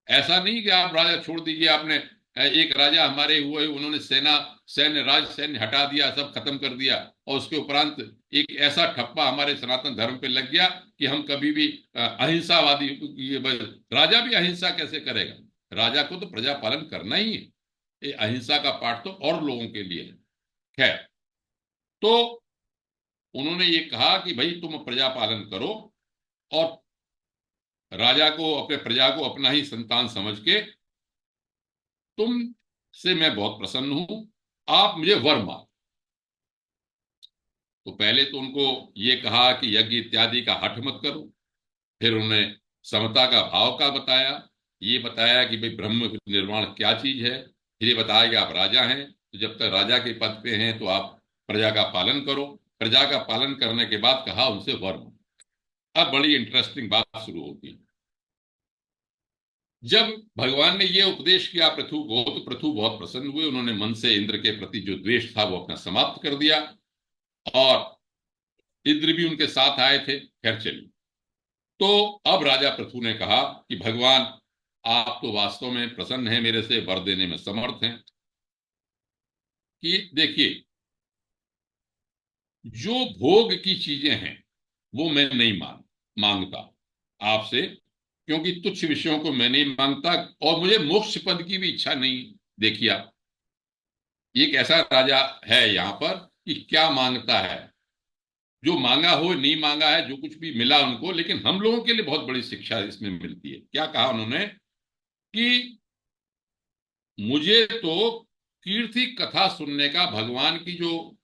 ऐसा नहीं कि आप राजा छोड़ दीजिए। आपने एक राजा हमारे हुए, उन्होंने सैन्य हटा दिया, सब खत्म कर दिया, और उसके उपरांत एक ऐसा ठप्पा हमारे सनातन धर्म पे लग गया कि हम कभी भी अहिंसावादी, राजा भी अहिंसा कैसे करेगा? राजा को तो प्रजा पालन करना ही है। ये अहिंसा का पाठ तो और लोगों के लिए है। खैर, तो उन्होंने ये कहा कि भाई तुम प्रजा पालन करो, और राजा को, अपने प्रजा को अपना ही संतान समझ के, तुम से मैं बहुत प्रसन्न हूं, आप मुझे वर मांगो। तो पहले तो उनको ये कहा कि यज्ञ इत्यादि का हठ मत करो। फिर उन्हें समता का भाव का बताया, ये बताया कि भाई ब्रह्म निर्माण क्या चीज है। फिर ये बताया कि आप राजा हैं, तो जब तक राजा के पद पे हैं तो आप प्रजा का पालन करो। प्रजा का पालन करने के बाद कहा उनसे वर मांगो। अब बड़ी इंटरेस्टिंग बात शुरू होगी। जब भगवान ने ये उपदेश किया पृथु को, तो पृथु बहुत प्रसन्न हुए। उन्होंने मन से इंद्र के प्रति जो द्वेष था वो अपना समाप्त कर दिया, और इंद्र भी उनके साथ आए थे। खैर चलिए, तो अब राजा पृथु ने कहा कि भगवान, आप तो वास्तव में प्रसन्न हैं, मेरे से वर देने में समर्थ हैं। कि देखिए, जो भोग की चीजें हैं वो मैं नहीं मांगता आपसे, क्योंकि तुच्छ विषयों को मैं नहीं मांगता, और मुझे मोक्ष पद की भी इच्छा नहीं। देखिए आप, एक ऐसा राजा है यहाँ पर कि क्या मांगता है, जो मांगा हो नहीं मांगा है, जो कुछ भी मिला उनको। लेकिन हम लोगों के लिए बहुत बड़ी शिक्षा इसमें मिलती है। क्या कहा उन्होंने कि मुझे तो कीर्ति कथा सुनने का, भगवान की जो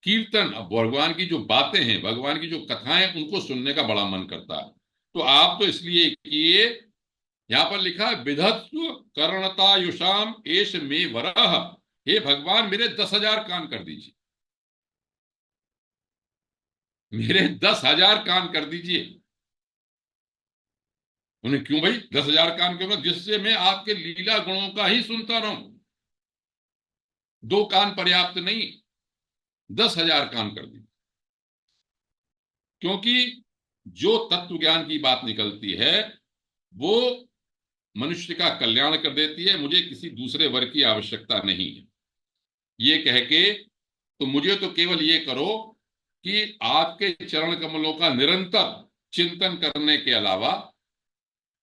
कीर्तन, भगवान की जो बातें हैं, भगवान की जो कथाएं, उनको सुनने का बड़ा मन करता है। तो आप तो इसलिए किए, यहां पर लिखा है विधत्स्व कर्णतायुषाम एष मे वरः। हे भगवान, मेरे 10,000 कान कर दीजिए, मेरे 10,000 कान कर दीजिए। उन्हें क्यों भाई 10,000 कान क्यों? जिससे मैं आपके लीला गुणों का ही सुनता रहूं। 2 कान पर्याप्त नहीं, 10,000 कान कर दीजिए। क्योंकि जो तत्व ज्ञान की बात निकलती है वो मनुष्य का कल्याण कर देती है। मुझे किसी दूसरे वर की आवश्यकता नहीं है। ये कह के तो मुझे तो केवल ये करो कि आपके चरण कमलों का निरंतर चिंतन करने के अलावा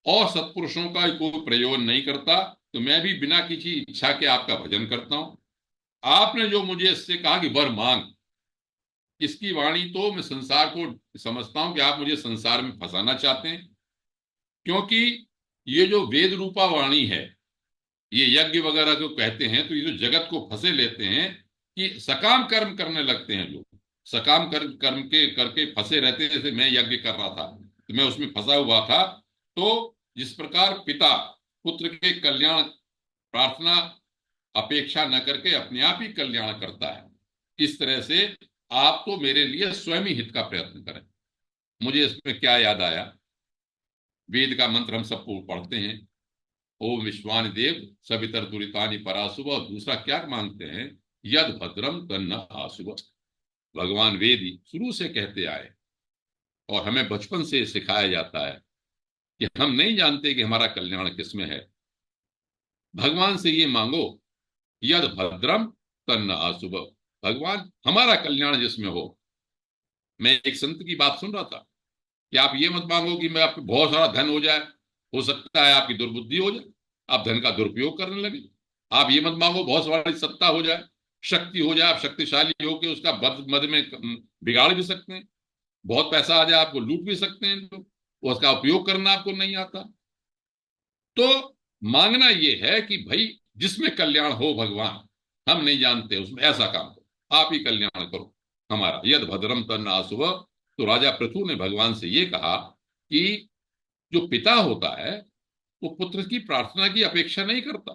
और सत्पुरुषों का कोई प्रयोजन नहीं करता, तो मैं भी बिना किसी इच्छा के आपका भजन करता हूं। आपने जो मुझे इससे कहा कि वर मांग, इसकी वाणी तो मैं संसार को समझता हूं कि आप मुझे संसार में फंसाना चाहते हैं। क्योंकि ये जो वेद रूपा वाणी है, ये यज्ञ वगैरह जो कहते हैं, तो ये जो जगत को फंसे लेते हैं कि सकाम कर्म करने लगते हैं लोग। सकाम कर्म के करके फंसे रहते हैं। जैसे मैं यज्ञ कर रहा था तो मैं उसमें फंसा हुआ था। तो जिस प्रकार पिता पुत्र के कल्याण प्रार्थना अपेक्षा न करके अपने आप ही कल्याण करता है, इस तरह से आप तो मेरे लिए स्वयं ही हित का प्रयत्न करें। मुझे इसमें क्या याद आया वेद का मंत्र हम सबको पढ़ते हैं, ओम विश्वानि देव सवितर दुरितानि पराशुभ, और दूसरा क्या मांगते हैं, यद भद्रम तन्न आशुभ। भगवान वेद ही शुरू से कहते आए और हमें बचपन से सिखाया जाता है कि हम नहीं जानते कि हमारा कल्याण किसमें है। भगवान से ये मांगो, यद भद्रम तन्न आशुभ, भगवान हमारा कल्याण जिसमें हो। मैं एक संत की बात सुन रहा था कि आप ये मत मांगो कि मैं आपको बहुत सारा धन हो जाए, हो सकता है आपकी दुर्बुद्धि हो जाए, आप धन का दुरुपयोग करने लगे। आप ये मत मांगो बहुत सारी सत्ता हो जाए, शक्ति हो जाए, आप शक्तिशाली होकर उसका बद मद में बिगाड़ भी सकते हैं। बहुत पैसा आ जाए, आपको लूट भी सकते हैं लोग, उसका उपयोग करना आपको नहीं आता। तो मांगना ये है कि भाई जिसमें कल्याण हो भगवान, हम नहीं जानते उसमें ऐसा काम करो, आप ही कल्याण करो हमारा, यद भद्रम तन्न आशुभ। तो राजा पृथु ने भगवान से ये कहा कि जो पिता होता है वो पुत्र की प्रार्थना की अपेक्षा नहीं करता,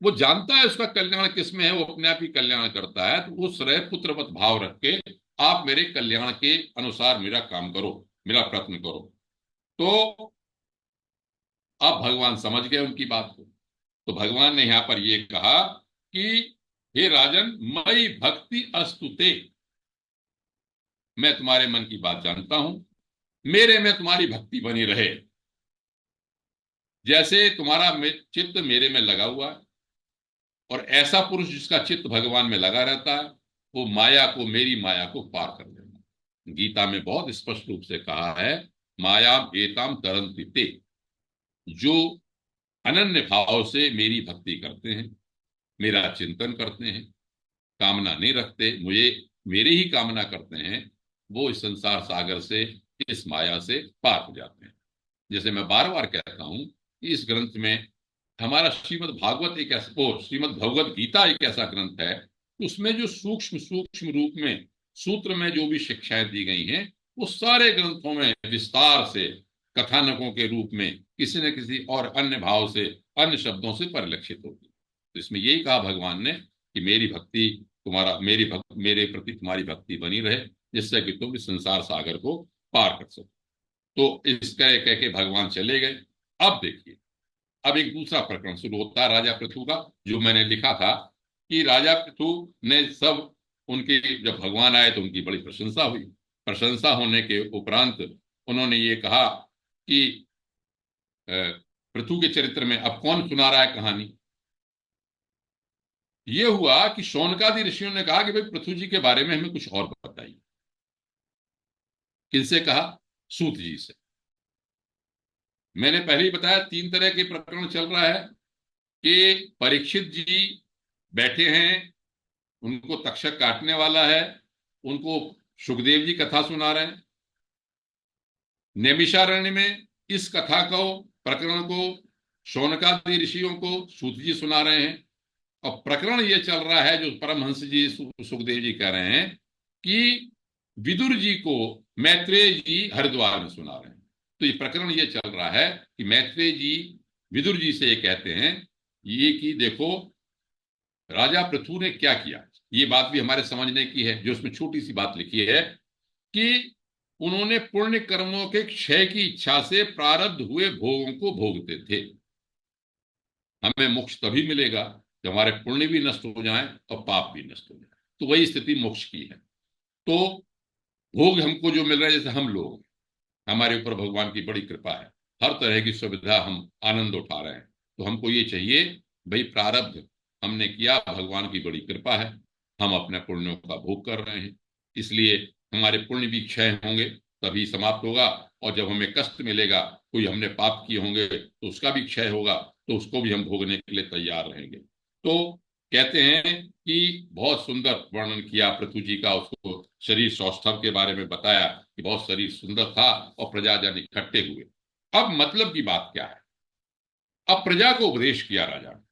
वो जानता है उसका कल्याण किसमें है, वो अपने आप ही कल्याण करता है। तो वो श्रेय पुत्रवत भाव रख के आप मेरे कल्याण के अनुसार मेरा काम करो, मेरा प्रयत्न करो। तो अब भगवान समझ गए उनकी बात को। तो भगवान ने यहां पर यह कहा कि हे राजन, मई भक्ति अस्तुते, मैं तुम्हारे मन की बात जानता हूं, मेरे में तुम्हारी भक्ति बनी रहे। जैसे तुम्हारा चित्त मेरे में लगा हुआ है, और ऐसा पुरुष जिसका चित्त भगवान में लगा रहता है, वो माया को, मेरी माया को पार कर लेगा। गीता में बहुत स्पष्ट रूप से कहा है, मायाम एताम तरन्ति ते, जो अनन्य भाव से मेरी भक्ति करते हैं, मेरा चिंतन करते हैं, कामना नहीं रखते, मुझे मेरे ही कामना करते हैं, वो इस संसार सागर से, इस माया से पार हो जाते हैं। जैसे मैं बार बार कहता हूं कि इस ग्रंथ में हमारा श्रीमद् भागवत एक ऐसा, ओ श्रीमद् भगवत गीता एक ऐसा ग्रंथ है, उसमें जो सूक्ष्म सूक्ष्म रूप में सूत्र में जो भी शिक्षाएं दी गई हैं, वो सारे ग्रंथों में विस्तार से कथानकों के रूप में किसी न किसी और अन्य भाव से, अन्य शब्दों से परिलक्षित होती। तो इसमें यही कहा भगवान ने कि मेरी भक्ति, तुम्हारा मेरे प्रति तुम्हारी भक्ति बनी रहे, जिससे कि तुम इस संसार सागर को पार कर सको। तो इस कह के भगवान चले गए। अब देखिए, अब एक दूसरा प्रकरण शुरू होता है राजा पृथु का, जो मैंने लिखा था कि राजा पृथु ने सब, उनके जब भगवान आए तो उनकी बड़ी प्रशंसा हुई। प्रशंसा होने के उपरांत उन्होंने ये कहा कि पृथु के चरित्र में अब कौन सुना रहा है कहानी। ये हुआ कि शौनकादि ऋषियों ने कहा कि भाई पृथु जी के बारे में हमें कुछ और बताइए। किनसे कहा? सूत जी से। मैंने पहले ही बताया 3 तरह के प्रकरण चल रहा है कि परीक्षित जी बैठे हैं, उनको तक्षक काटने वाला है, उनको सुखदेव जी कथा सुना रहे हैं। नैमिषारण्य में इस कथा को, प्रकरण को शौनकादि ऋषियों को सूत जी सुना रहे हैं। और प्रकरण ये चल रहा है जो परमहंस जी सुखदेव जी कह रहे हैं कि विदुर जी को मैत्रेय जी हरिद्वार में सुना रहे हैं। तो ये प्रकरण ये चल रहा है कि मैत्रेय जी विदुर जी से ये कहते हैं ये कि देखो राजा पृथु ने क्या किया। ये बात भी हमारे समझने की है, जो उसमें छोटी सी बात लिखी है कि उन्होंने पुण्य कर्मों के क्षय की इच्छा से प्रारब्ध हुए भोगों को भोगते थे। हमें मोक्ष तभी मिलेगा जब हमारे पुण्य भी नष्ट हो जाए और पाप भी नष्ट हो जाए, तो वही स्थिति मोक्ष की है। तो भोग हमको जो मिल रहा है, जैसे हम लोग, हमारे ऊपर भगवान की बड़ी कृपा है, हर तरह की सुविधा हम आनंद उठा रहे हैं। तो हमको ये चाहिए, भाई प्रारब्ध हमने किया, भगवान की बड़ी कृपा है, हम अपने पुण्यों का भोग कर रहे हैं, इसलिए हमारे पुण्य भी क्षय होंगे तभी समाप्त होगा। और जब हमें कष्ट मिलेगा, कोई हमने पाप किए होंगे तो उसका भी क्षय होगा, तो उसको भी हम भोगने के लिए तैयार रहेंगे। तो कहते हैं कि बहुत सुंदर वर्णन किया पृथु जी का, उसको शरीर सौष्ठव के बारे में बताया कि बहुत शरीर सुंदर था और प्रजाजन इकट्ठे हुए। अब मतलब की बात क्या है, अब प्रजा को उपदेश किया राजा ने,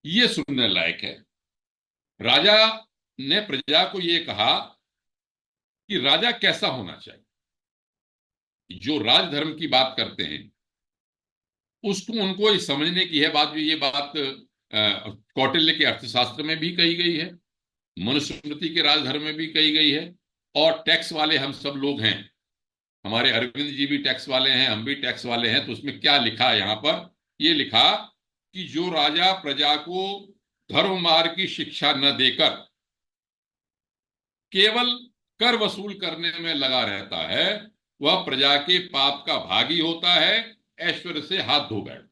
ये सुनने लायक है। राजा ने प्रजा को ये कहा कि राजा कैसा होना चाहिए। जो राजधर्म की बात करते हैं उसको, उनको ये समझने की है बात। ये बात कौटिल्य के अर्थशास्त्र में भी कही गई है, मनुस्मृति के राजधर्म में भी कही गई है, और टैक्स वाले हम सब लोग हैं, हमारे अरविंद जी भी टैक्स वाले हैं, हम भी टैक्स वाले हैं, तो उसमें क्या लिखा है यहाँ पर? ये लिखा कि जो राजा प्रजा को धर्म मार्ग की शिक्षा न देकर केवल कर वसूल करने में लगा रहता है, वह प्रजा के पाप का भागी होता है, ऐश्वर्य से हाथ धो बैठ।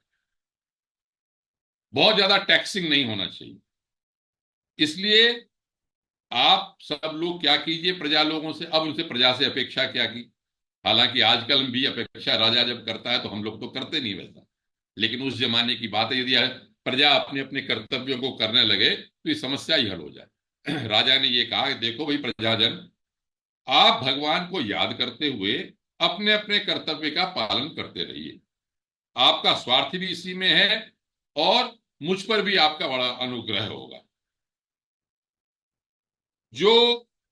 बहुत ज्यादा टैक्सिंग नहीं होना चाहिए। इसलिए आप सब लोग क्या कीजिए, प्रजा लोगों से, अब उनसे प्रजा से अपेक्षा क्या की? हालांकि आजकल भी अपेक्षा राजा जब करता है तो हम लोग तो करते नहीं वैसा, लेकिन उस जमाने की बात है, यदि प्रजा अपने अपने कर्तव्यों को करने लगे तो ये समस्या ही हल हो जाए। राजा ने ये कहा कि देखो भाई प्रजाजन, आप भगवान को याद करते हुए अपने अपने कर्तव्य का पालन करते रहिए। आपका स्वार्थ भी इसी में है और मुझ पर भी आपका बड़ा अनुग्रह होगा। जो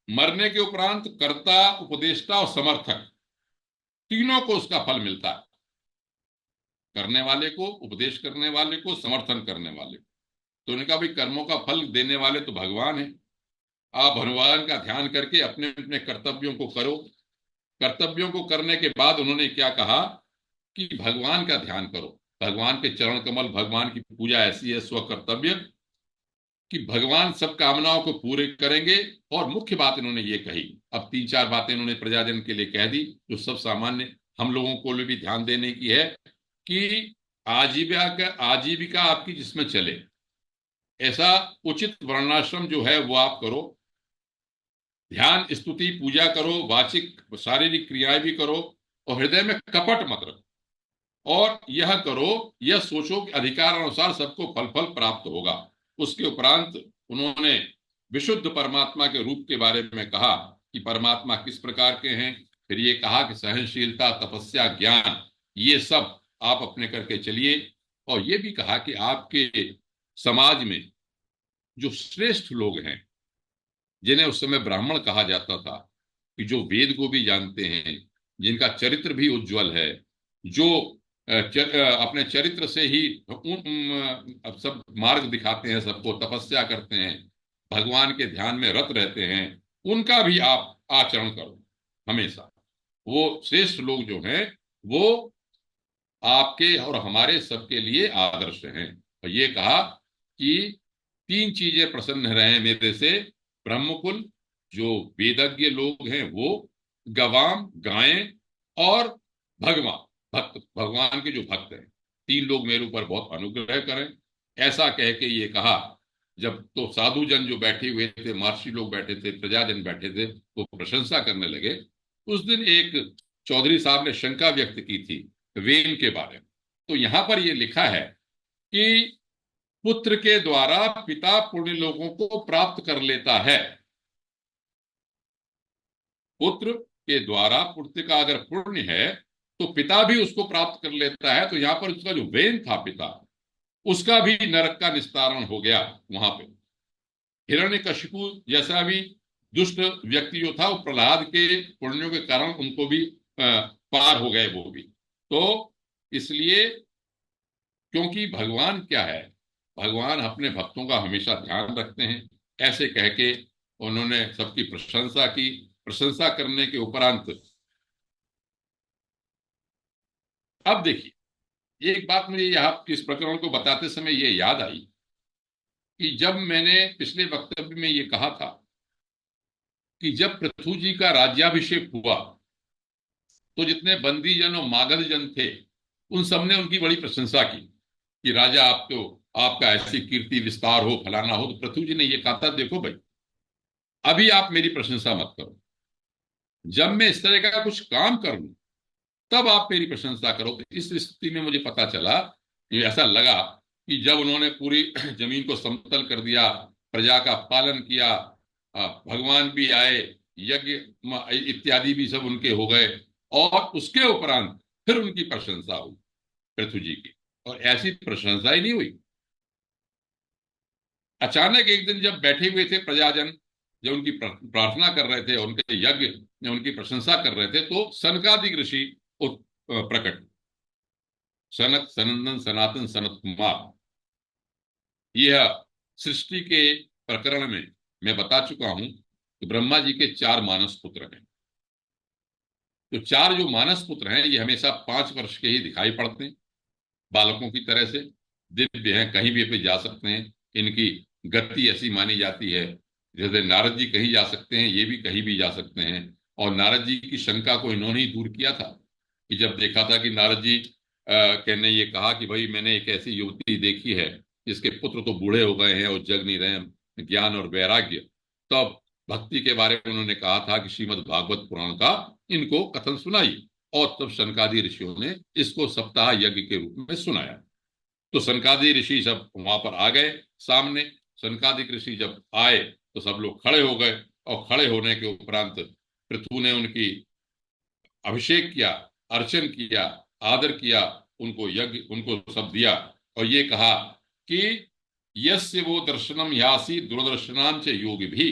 मरने के उपरांत कर्ता, उपदेष्टा और समर्थक, तीनों को उसका फल मिलता है। करने वाले को, उपदेश करने वाले को, समर्थन करने वाले को। तो उन्होंने कहा भाई कर्मों का फल देने वाले तो भगवान है। आप भगवान का ध्यान करके अपने अपने कर्तव्यों को करो। कर्तव्यों को करने के बाद उन्होंने क्या कहा कि भगवान का ध्यान करो, भगवान के चरण कमल, भगवान की पूजा ऐसी है स्व कर्तव्य कि भगवान सब कामनाओं को पूरे करेंगे। और मुख्य बात इन्होंने ये कही, अब तीन चार बातें इन्होंने प्रजाजन के लिए कह दी जो सब सामान्य हम लोगों को भी ध्यान देने की है कि आजीविका आपकी जिसमें चले, ऐसा उचित वर्णाश्रम जो है वो आप करो। ध्यान, स्तुति, पूजा करो, वाचिक शारीरिक क्रियाएं भी करो, और हृदय में कपट मत रखो। और यह करो, यह सोचो कि अधिकार अनुसार सबको फल फल प्राप्त होगा। उसके उपरांत उन्होंने विशुद्ध परमात्मा के रूप के बारे में कहा कि परमात्मा किस प्रकार के हैं। फिर ये कहा कि सहनशीलता, तपस्या, ज्ञान, ये सब आप अपने करके चलिए। और ये भी कहा कि आपके समाज में जो श्रेष्ठ लोग हैं, जिन्हें उस समय ब्राह्मण कहा जाता था, कि जो वेद को भी जानते हैं, जिनका चरित्र भी उज्जवल है, जो अपने चरित्र से ही अब सब मार्ग दिखाते हैं, सबको तपस्या करते हैं, भगवान के ध्यान में रत रहते हैं, उनका भी आप आचरण करो हमेशा। वो श्रेष्ठ लोग जो हैं वो आपके और हमारे सबके लिए आदर्श हैं। और ये कहा कि तीन चीजें प्रसन्न रहे मेरे से, ब्रह्मकुल, जो वेदज्ञ लोग हैं वो, गवाम, गायें, और भगवान, भक्त, भगवान के जो भक्त हैं, तीन लोग मेरे ऊपर बहुत अनुग्रह करें। ऐसा कह के ये कहा। जब तो साधु जन जो बैठे हुए थे, महर्षि लोग बैठे थे, प्रजाजन बैठे थे, वो प्रशंसा करने लगे। उस दिन एक चौधरी साहब ने शंका व्यक्त की थी वेन के बारे में। तो यहां पर ये लिखा है कि पुत्र के द्वारा पिता पुण्य लोगों को प्राप्त कर लेता है। पुत्र के द्वारा पुत्र का अगर पुण्य है तो पिता भी उसको प्राप्त कर लेता है। तो यहां पर उसका जो वेन था पिता, उसका भी नरक का निस्तारण हो गया वहां पे। हिरण्यकशिपु जैसा भी दुष्ट व्यक्ति जो था, वो प्रहलाद के पुण्यों के कारण उनको भी पार हो गए वो भी। तो इसलिए, क्योंकि भगवान क्या है, भगवान अपने भक्तों का हमेशा ध्यान रखते हैं। ऐसे कह के उन्होंने सबकी प्रशंसा की। प्रशंसा करने के उपरांत अब देखिए, एक बात मुझे यहाँ इस प्रकरण को बताते समय ये याद आई कि जब मैंने पिछले वक्तव्य में ये कहा था कि जब पृथु जी का राज्याभिषेक हुआ तो जितने बंदी जन और मागध जन थे, उन सबने उनकी बड़ी प्रशंसा की कि राजा आप तो, आपका ऐसी कीर्ति विस्तार हो, फलाना हो। तो पृथु जी ने ये कहा था देखो भाई, अभी आप मेरी प्रशंसा मत करो, जब मैं इस तरह का कुछ काम कर लूं तब आप मेरी प्रशंसा करो। तो इस स्थिति में मुझे पता चला, कि ऐसा लगा कि जब उन्होंने पूरी जमीन को समतल कर दिया, प्रजा का पालन किया, भगवान भी आए, यज्ञ इत्यादि भी सब उनके हो गए, और उसके उपरांत फिर उनकी प्रशंसा हुई पृथ्वी जी की। और ऐसी प्रशंसा ही नहीं हुई। अचानक एक दिन जब बैठे हुए थे प्रजाजन, जब उनकी प्रार्थना कर रहे थे, उनके यज्ञ में उनकी प्रशंसा कर रहे थे, तो सनकादिक ऋषि प्रकट, सनक, सनंदन, सनातन, सनत कुमार। यह सृष्टि के प्रकरण में मैं बता चुका हूं कि ब्रह्मा जी के चार मानस पुत्र हैं। तो चार जो मानस पुत्र हैं ये हमेशा 5 वर्ष के ही दिखाई पड़ते हैं, बालकों की तरह से, दिव्य हैं, कहीं भी पे जा सकते हैं। इनकी गति ऐसी मानी जाती है, जैसे नारद जी कहीं जा सकते हैं, ये भी कहीं भी जा सकते हैं। और नारद जी की शंका को इन्होंने ही दूर किया था कि जब देखा था कि नारद जी ने ये कहा कि भाई मैंने एक ऐसी युवती देखी है जिसके पुत्र तो बूढ़े हो गए हैं और जग नहीं रहे हैं, ज्ञान और वैराग्य। तब भक्ति के बारे में उन्होंने कहा था कि श्रीमद् भागवत पुराण का इनको कथन सुनाई, और तब सनकादि ऋषियों ने इसको सप्ताह यज्ञ के रूप में सुनाया। तो सनकादि ऋषि जब वहां पर आ गए सामने, सनकादिक ऋषि जब आए तो सब लोग खड़े हो गए, और खड़े होने के उपरांत पृथु ने उनकी अभिषेक किया, अर्चन किया, आदर किया, उनको यज्ञ, उनको सब दिया, और ये कहा कि यस्य वो दर्शनम यासी दूरदर्शनांच योग भी,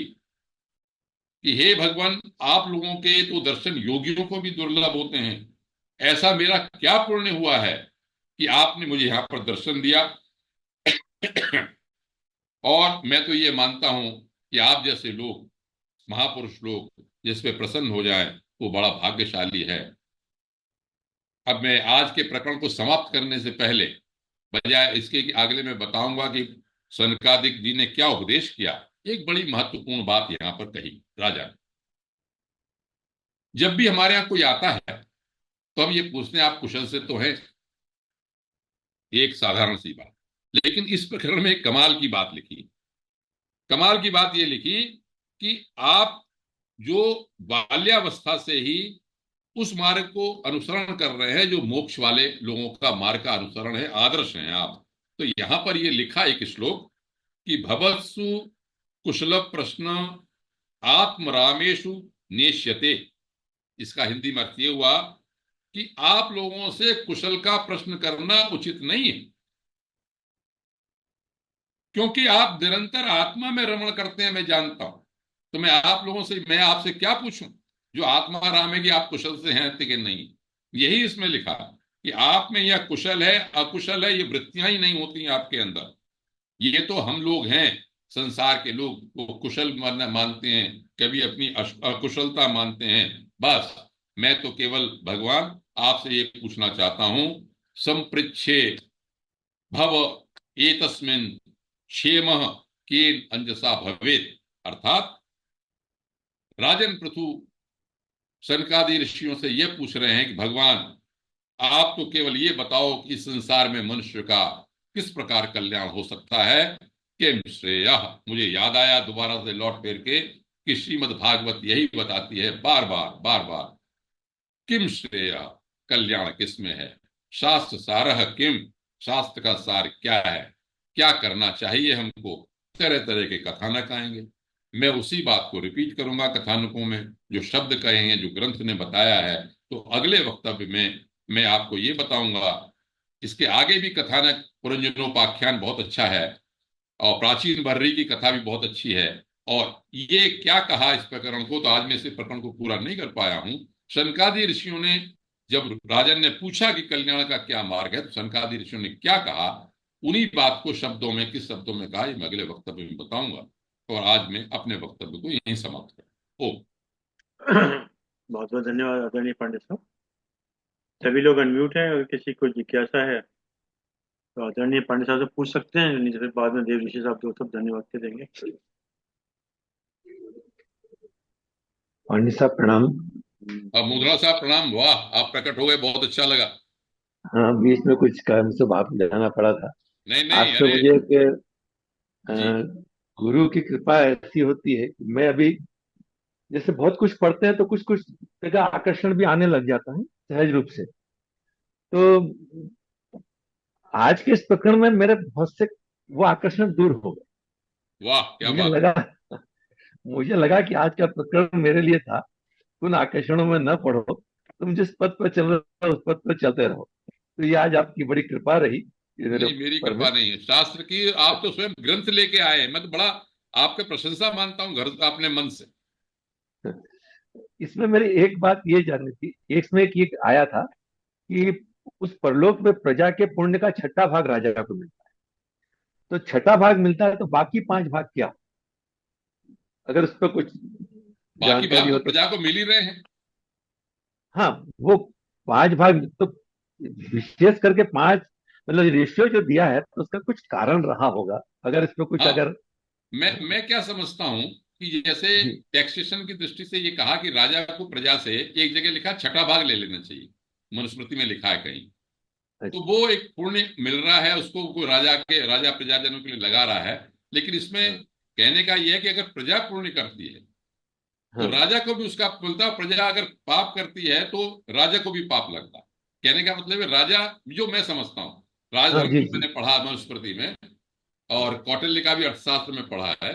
कि हे भगवान, आप लोगों के तो दर्शन योगियों को भी दुर्लभ होते हैं। ऐसा मेरा क्या पुण्य हुआ है कि आपने मुझे यहाँ पर दर्शन दिया। और मैं तो ये मानता हूं कि आप जैसे लोग, महापुरुष लोग, जिस पे प्रसन्न हो जाए वो बड़ा भाग्यशाली है। अब मैं आज के प्रकरण को समाप्त करने से पहले, बजाय इसके कि अगले में बताऊंगा कि सनकादिक जी ने क्या उपदेश किया, एक बड़ी महत्वपूर्ण बात यहां पर कही राजा ने। जब भी हमारे यहाँ कोई आता है तो हम ये पूछते हैं आप कुशल से तो हैं, एक साधारण सी बात। लेकिन इस प्रकरण में एक कमाल की बात लिखी। कमाल की बात ये लिखी कि आप जो बाल्यावस्था से ही उस मार्ग को अनुसरण कर रहे हैं जो मोक्ष वाले लोगों का मार्ग का अनुसरण है, आदर्श हैं आप। तो यहां पर ये लिखा एक श्लोक कि भवत्सु कुशल प्रश्न आत्मरामेशु नेष्यते। इसका हिंदी में अर्थ ये हुआ कि आप लोगों से कुशल का प्रश्न करना उचित नहीं है, क्योंकि आप निरंतर आत्मा में रमण करते हैं, मैं जानता हूं। तो मैं आपसे क्या पूछूं, जो आत्मा रामेगी आप कुशल से हैं कि नहीं। यही इसमें लिखा कि आप में यह कुशल है अकुशल है, ये वृत्तियां ही नहीं होती हैं आपके अंदर। ये तो हम लोग हैं, संसार के लोग वो कुशल मानते हैं, कभी अपनी अकुशलता मानते हैं। बस मैं तो केवल भगवान आपसे ये पूछना चाहता हूं, संपृच्छे भव एतस्मिन् क्षेमः केन अंजसा भवेत। अर्थात राजन पृथु सनकादि ऋषियों से यह पूछ रहे हैं कि भगवान, आप तो केवल ये बताओ कि इस संसार में मनुष्य का किस प्रकार कल्याण हो सकता है। किम श्रेयः, मुझे याद आया दोबारा से लौट फिर के कि श्रीमद् भागवत यही बताती है बार बार बार बार, किम श्रेयः, कल्याण किसमें है। शास्त्र सारः किम, शास्त्र का सार क्या है, क्या करना चाहिए हमको। तरह तरह के कथानक आएंगे, मैं उसी बात को रिपीट करूंगा कथानकों में, जो शब्द कहे हैं, जो ग्रंथ ने बताया है। तो अगले वक्तव्य में मैं आपको ये बताऊंगा। इसके आगे भी कथानक पुरंजनोपाख्यान बहुत अच्छा है, और प्राचीन बर्री की कथा भी बहुत अच्छी है। और ये क्या कहा इस प्रकरण को, तो आज मैं इस प्रकरण को पूरा नहीं कर पाया हूं। सनकादि ऋषियों ने, जब राजन ने पूछा कि कल्याण का क्या मार्ग है, तो सनकादि ऋषियों ने क्या कहा, उन्हीं बात को शब्दों में, किस शब्दों में कहा, ये मैं अगले वक्तव्य में बताऊंगा। और आज मैं अपने वक्तव्य को यहीं समाप्त करूँ। ओ बहुत बहुत धन्यवाद आदरणीय पांडे साहब। सभी लोग अनम्यूट हैं, अगर किसी को जिज्ञासा है तो आदरणीय पांडे साहब से पूछ सकते हैं, नहीं तो फिर बाद में देव ऋषि साहब जो सब धन्यवाद के देंगे। पांडे साहब प्रणाम। अब मुद्रा साहब प्रणाम, वाह आप प्रकट हो गए, बहुत अच्छा लगा। हाँ, बीच में कुछ काम से बाहर जाना पड़ा था। नहीं नहीं, आपसे अरे मुझे एक जी गुरु की कृपा ऐसी होती है कि मैं अभी जैसे बहुत कुछ पढ़ते हैं तो कुछ कुछ जगह आकर्षण भी आने लग जाता है सहज रूप से। तो आज के इस प्रकरण में मेरे बहुत से वो आकर्षण दूर हो गए। वाह क्या मुझे बात। लगा मुझे लगा कि आज का प्रकरण मेरे लिए था, उन आकर्षणों में न पढ़ो, तुम जिस पथ पर चल रहे हो उस पथ पर चलते रहो। तो ये आज आपकी बड़ी कृपा रही कि मेरे नहीं मेरी ऊपर में। कृपा नहीं है, शास्त्र की। आप तो स्वयं ग्रंथ लेके आए, मैं तो बड़ा आपका प्रशंसा मानता हूँ घर अपने मन से। इसमें मेरी एक बात ये जाननी थी, इसमें एक ये आया था कि उस परलोक में प्रजा के पुण्य का छठा भाग राजा को मिलता है। तो छठा भाग मिलता है तो बाकी 5 भाग क्या, अगर उस पर कुछ बाकी जानकारी भाग हो तो तो। प्रजा को मिल ही रहे हैं। हाँ, वो 5 भाग तो विशेष करके 5, मतलब रेशियो जो दिया है तो उसका कुछ कारण रहा होगा, अगर इसमें कुछ हाँ, अगर। मैं क्या समझता हूं कि जैसे जी। टैक्सेशन की दृष्टि से ये कहा कि राजा को प्रजा से, एक जगह लिखा छठा भाग ले लेना चाहिए, मनुस्मृति में लिखा है कहीं। तो अच्छा। वो एक पुण्य मिल रहा है उसको, कोई राजा प्रजाजनों के लिए लगा रहा है। लेकिन इसमें हाँ। कहने का ये है कि अगर प्रजा पुण्य करती है तो हाँ। राजा को भी उसका मिलता है, प्रजा अगर पाप करती है तो राजा को भी पाप लगता है। कहने का मतलब है राजा, जो मैं समझता हूँ, हाँ। राजधर्म जी भी जी। मैंने पढ़ा मनुस्मृति में, और कौटिल्य का भी अर्थशास्त्र में पढ़ा है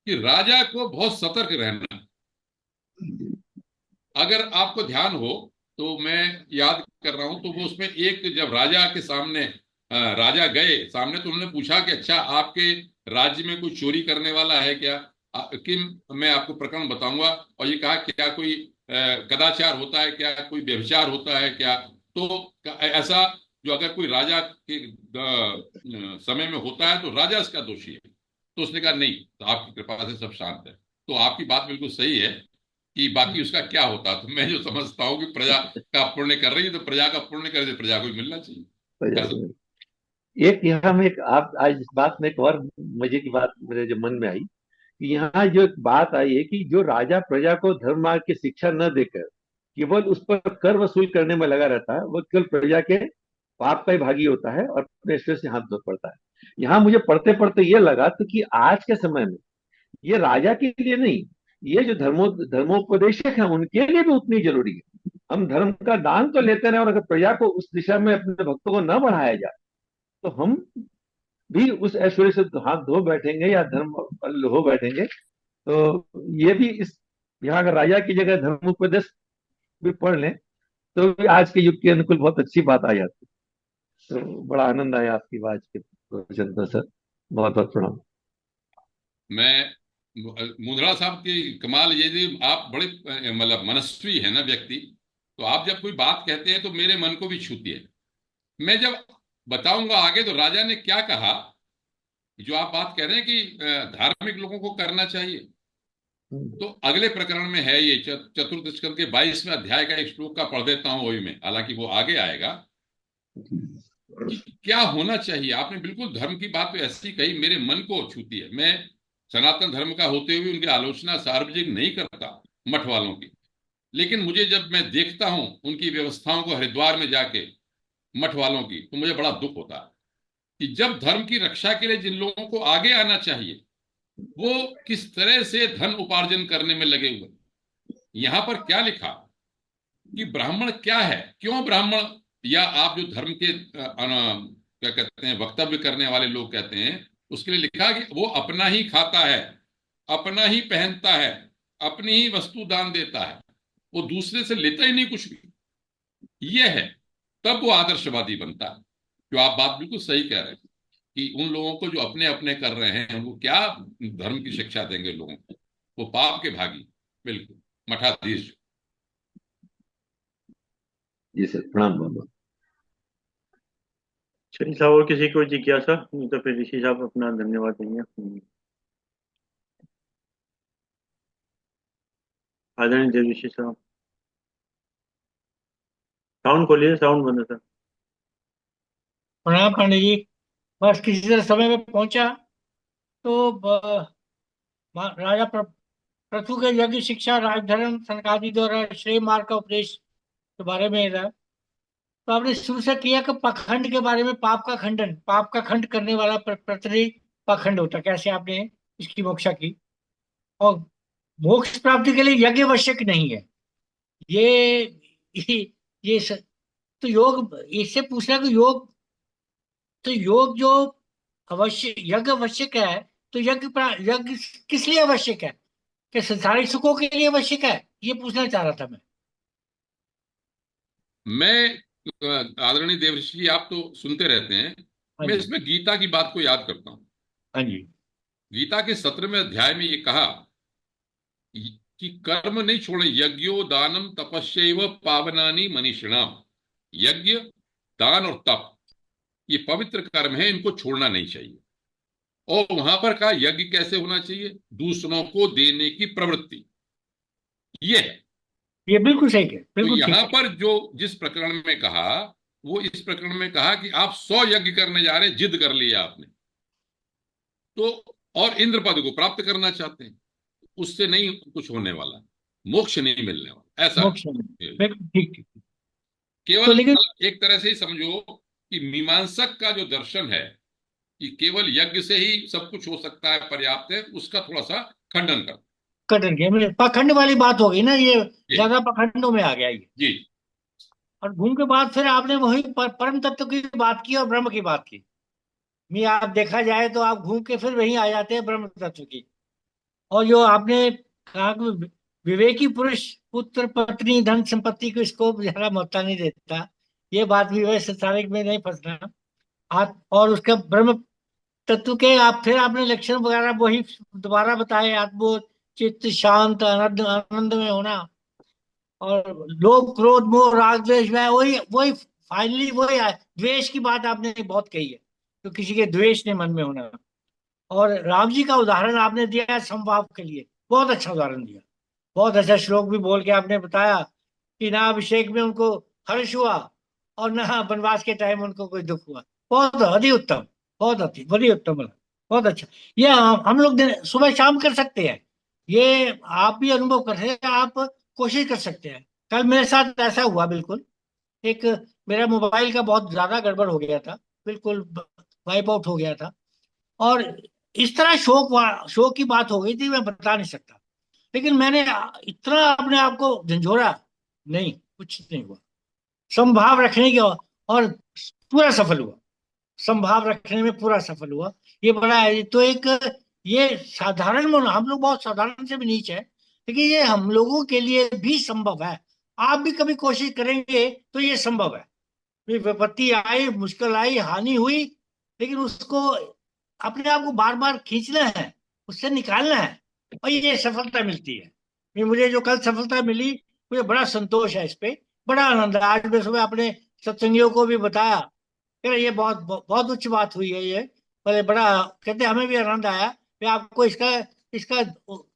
कि राजा को बहुत सतर्क रहना है। अगर आपको ध्यान हो तो मैं याद कर रहा हूं, तो वो उसमें एक, जब राजा के सामने राजा गए सामने, तो उन्होंने पूछा कि अच्छा, आपके राज्य में कोई चोरी करने वाला है क्या? कि मैं आपको प्रकरण बताऊंगा। और ये कहा क्या कोई कदाचार होता है क्या, कोई व्यभिचार होता है क्या? तो ऐसा जो अगर कोई राजा के समय में होता है तो राजा इसका दोषी है। तो उसने कहा नहीं, तो आपकी कृपा से सब शांत है। तो आपकी बात बिल्कुल सही है कि बाकी उसका क्या होता। तो मैं जो समझता हूँ कि प्रजा का पुण्य कर रही है तो प्रजा का पुण्य करे तो प्रजा को भी मिलना चाहिए। ऐसा। एक यहाँ में एक, आप आज इस बात में एक और मजे की बात मेरे जो मन में आई कि यहाँ जो एक बात आई है कि जो राजा प्रजा को धर्म मार्ग की शिक्षा न देकर केवल उस पर कर वसूल करने में लगा रहता है, वो केवल प्रजा के पाप का ही भागी होता है और अपने ईश्वर से हाथ धो पड़ता है। यहाँ मुझे पढ़ते पढ़ते ये लगा तो कि आज के समय में ये राजा के लिए नहीं, ये जो धर्मोपदेशक हैं उनके लिए भी उतनी जरूरी है। हम धर्म का दान तो लेते रहे, और अगर प्रजा को उस दिशा में अपने भक्तों को न बढ़ाया जाए तो हम भी उस ऐश्वर्य से हाथ धो बैठेंगे या धर्म हो बैठेंगे। तो ये भी इस, यहाँ अगर राजा की जगह धर्म उपदेश भी पढ़ लें तो भी आज के युग के अनुकूल बहुत अच्छी बात आ जाती है। तो बड़ा आनंद आया आपकी बात के प्रवचन पर सर। बहुत बहुत प्रणाम। मैं मुद्रा साहब की कमाल ये जी, आप बड़े मतलब मनस्वी है ना व्यक्ति। तो आप जब कोई बात कहते हैं तो मेरे मन को भी छूती है। मैं जब बताऊंगा आगे तो राजा ने क्या कहा, जो आप बात कह रहे हैं कि धार्मिक लोगों को करना चाहिए, तो अगले प्रकरण में है ये चतुर्थ स्कंद के 22वें अध्याय का एक श्लोक का पढ़ देता हूं वही में, हालांकि वो आगे आएगा। कि क्या होना चाहिए, आपने बिल्कुल धर्म की बात तो ऐसी कही, मेरे मन को छूती है। मैं सनातन धर्म का होते हुए उनकी आलोचना सार्वजनिक नहीं करता, मठ वालों की। लेकिन मुझे जब मैं देखता हूं उनकी व्यवस्थाओं को हरिद्वार में जाके, मठ वालों की, तो मुझे बड़ा दुख होता है कि जब धर्म की रक्षा के लिए जिन लोगों को आगे आना चाहिए वो किस तरह से धन उपार्जन करने में लगे हुए। यहां पर क्या लिखा कि ब्राह्मण क्या है, क्यों ब्राह्मण, या आप जो धर्म के क्या कहते हैं वक्तव्य करने वाले लोग कहते हैं, उसके लिए लिखा कि वो अपना ही खाता है, अपना ही पहनता है, अपनी ही वस्तु दान देता है, वो दूसरे से लेता ही नहीं कुछ भी। ये है, तब वो आदर्शवादी बनता है। जो आप बात बिल्कुल सही कह रहे हैं कि उन लोगों को जो अपने अपने कर रहे हैं वो क्या धर्म की शिक्षा देंगे लोगों को, वो पाप के भागी। बिल्कुल मठाधीश। जी सर, प्रणाम बाबा। चलिए साहब, और किसी को जिज्ञासा नहीं तो फिर ऋषि साहब अपना धन्यवाद देंगे। आदरणीय देव ऋषि साहब, साउंड खोलिए, साउंड बंद है सर। प्रणाम पांडे जी। बस किसी तरह समय में पहुंचा तो राजा पृथु के यज्ञ शिक्षा राजधर्म सनकादि द्वारा श्रेय मार्ग का उपदेश के बारे में रहा। तो आपने शुरू से किया कि पाखंड के बारे में, पाप का खंडन, पाप का खंड करने वाला प्रतरी पाखंड होता, कैसे आपने इसकी मोक्षा की। और मोक्ष प्राप्ति के लिए यज्ञ आवश्यक नहीं है। ये ये तो योग, इससे पूछना कि योग, तो योग जो अवश्य यज्ञ आवश्यक है, तो यज्ञ किस लिए आवश्यक है? कि संसारिक सुखों के लिए आवश्यक है? ये पूछना चाह रहा था मैं। मैं आदरणीय देवर्षि जी, आप तो सुनते रहते हैं। हाँ मैं जी। इसमें गीता की बात को याद करता हूँ। हाँ जी। गीता के 17वें अध्याय में ये कहा कि कर्म नहीं छोड़े, यज्ञो दानम तपस्यैव पावनानि मनीषिणाम। यज्ञ, दान और तप, ये पवित्र कर्म है, इनको छोड़ना नहीं चाहिए। और वहां पर कहा यज्ञ कैसे होना चाहिए, दूसरों को देने की प्रवृत्ति, ये है। ये बिल्कुल सही है, तो बिल्कुल यहां ठीक है। पर जो जिस प्रकरण में कहा, वो इस प्रकरण में कहा कि आप 100 यज्ञ करने जा रहे हैं, जिद कर लिया आपने तो, और इंद्र पद को प्राप्त करना चाहते हैं, उससे नहीं कुछ होने वाला, मोक्ष नहीं मिलने वाला, ऐसा मोक्ष में, है। बिल्कुल ठीक ठीक। तो केवल लेकिन एक तरह से ही समझो कि मीमांसक का जो दर्शन है कि केवल यज्ञ से ही सब कुछ हो सकता है, पर्याप्त है, उसका थोड़ा सा खंडन कर। कटर गया, मुझे पाखंड वाली बात हो गई ना ये, जी ज्यादा पाखंडों में आ गया ये। जी। और घूम के बाद फिर आपने वही परम तत्व की बात की और ब्रह्म की बात की। मैं आप देखा जाए तो आप घूम के फिर वहीं आ जाते हैं ब्रह्म तत्व की। और जो आपने कहा कि विवेकी पुरुष पुत्र पत्नी धन संपत्ति को स्कोप ज्यादा महत्ता नहीं देता, ये बात भी वैसे संसारिक में नहीं फंसना। आप और उसका ब्रह्म तत्व के आप फिर आपने लक्षण वगैरह वही दोबारा बताए, आत्मबोध, चित्त शांत, आनंद आनंद में होना, और लोभ क्रोध मोह राग द्वेष में वही वही फाइनली वही है। द्वेष की बात आपने बहुत कही है, तो किसी के द्वेष नहीं मन में होना। और राम जी का उदाहरण आपने दिया है संवाद के लिए, बहुत अच्छा उदाहरण दिया। बहुत अच्छा श्लोक भी बोल के आपने बताया कि ना अभिषेक में उनको हर्ष हुआ और ना वनवास के टाइम उनको कोई दुख हुआ। बहुत अति उत्तम, बहुत अति उत्तम बोला। बहुत अच्छा। ये हम लोग सुबह शाम कर सकते हैं। ये आप भी अनुभव कर रहे हैं, आप कोशिश कर सकते हैं। कल मेरे साथ ऐसा हुआ बिल्कुल। एक मेरा मोबाइल का बहुत ज्यादा गड़बड़ हो गया था, बिल्कुल वाइप आउट हो गया था। और इस तरह शोक की बात हो गई थी, मैं बता नहीं सकता। लेकिन मैंने इतना अपने आप को झंझोरा, नहीं कुछ नहीं हुआ। संभाव रखने की, और पूरा सफल हुआ। संभाव रखने में पूरा सफल हुआ। ये बड़ा है। तो एक ये साधारण मन, हम लोग बहुत साधारण से भी नीचे है, लेकिन ये हम लोगों के लिए भी संभव है। आप भी कभी कोशिश करेंगे तो ये संभव है। फिर विपत्ति आई, मुश्किल आई, हानि हुई, लेकिन उसको अपने आप को बार बार खींचना है, उससे निकालना है, और ये सफलता मिलती है। ये मुझे जो कल सफलता मिली, मुझे बड़ा संतोष है इस पे, बड़ा आनंद है। आज मैं सुबह अपने सत्संगियों को भी बताया कि ये बहुत बहुत उच्च बात हुई है ये। पर बड़ा कहते हमें भी आनंद आया कि आपको इसका इसका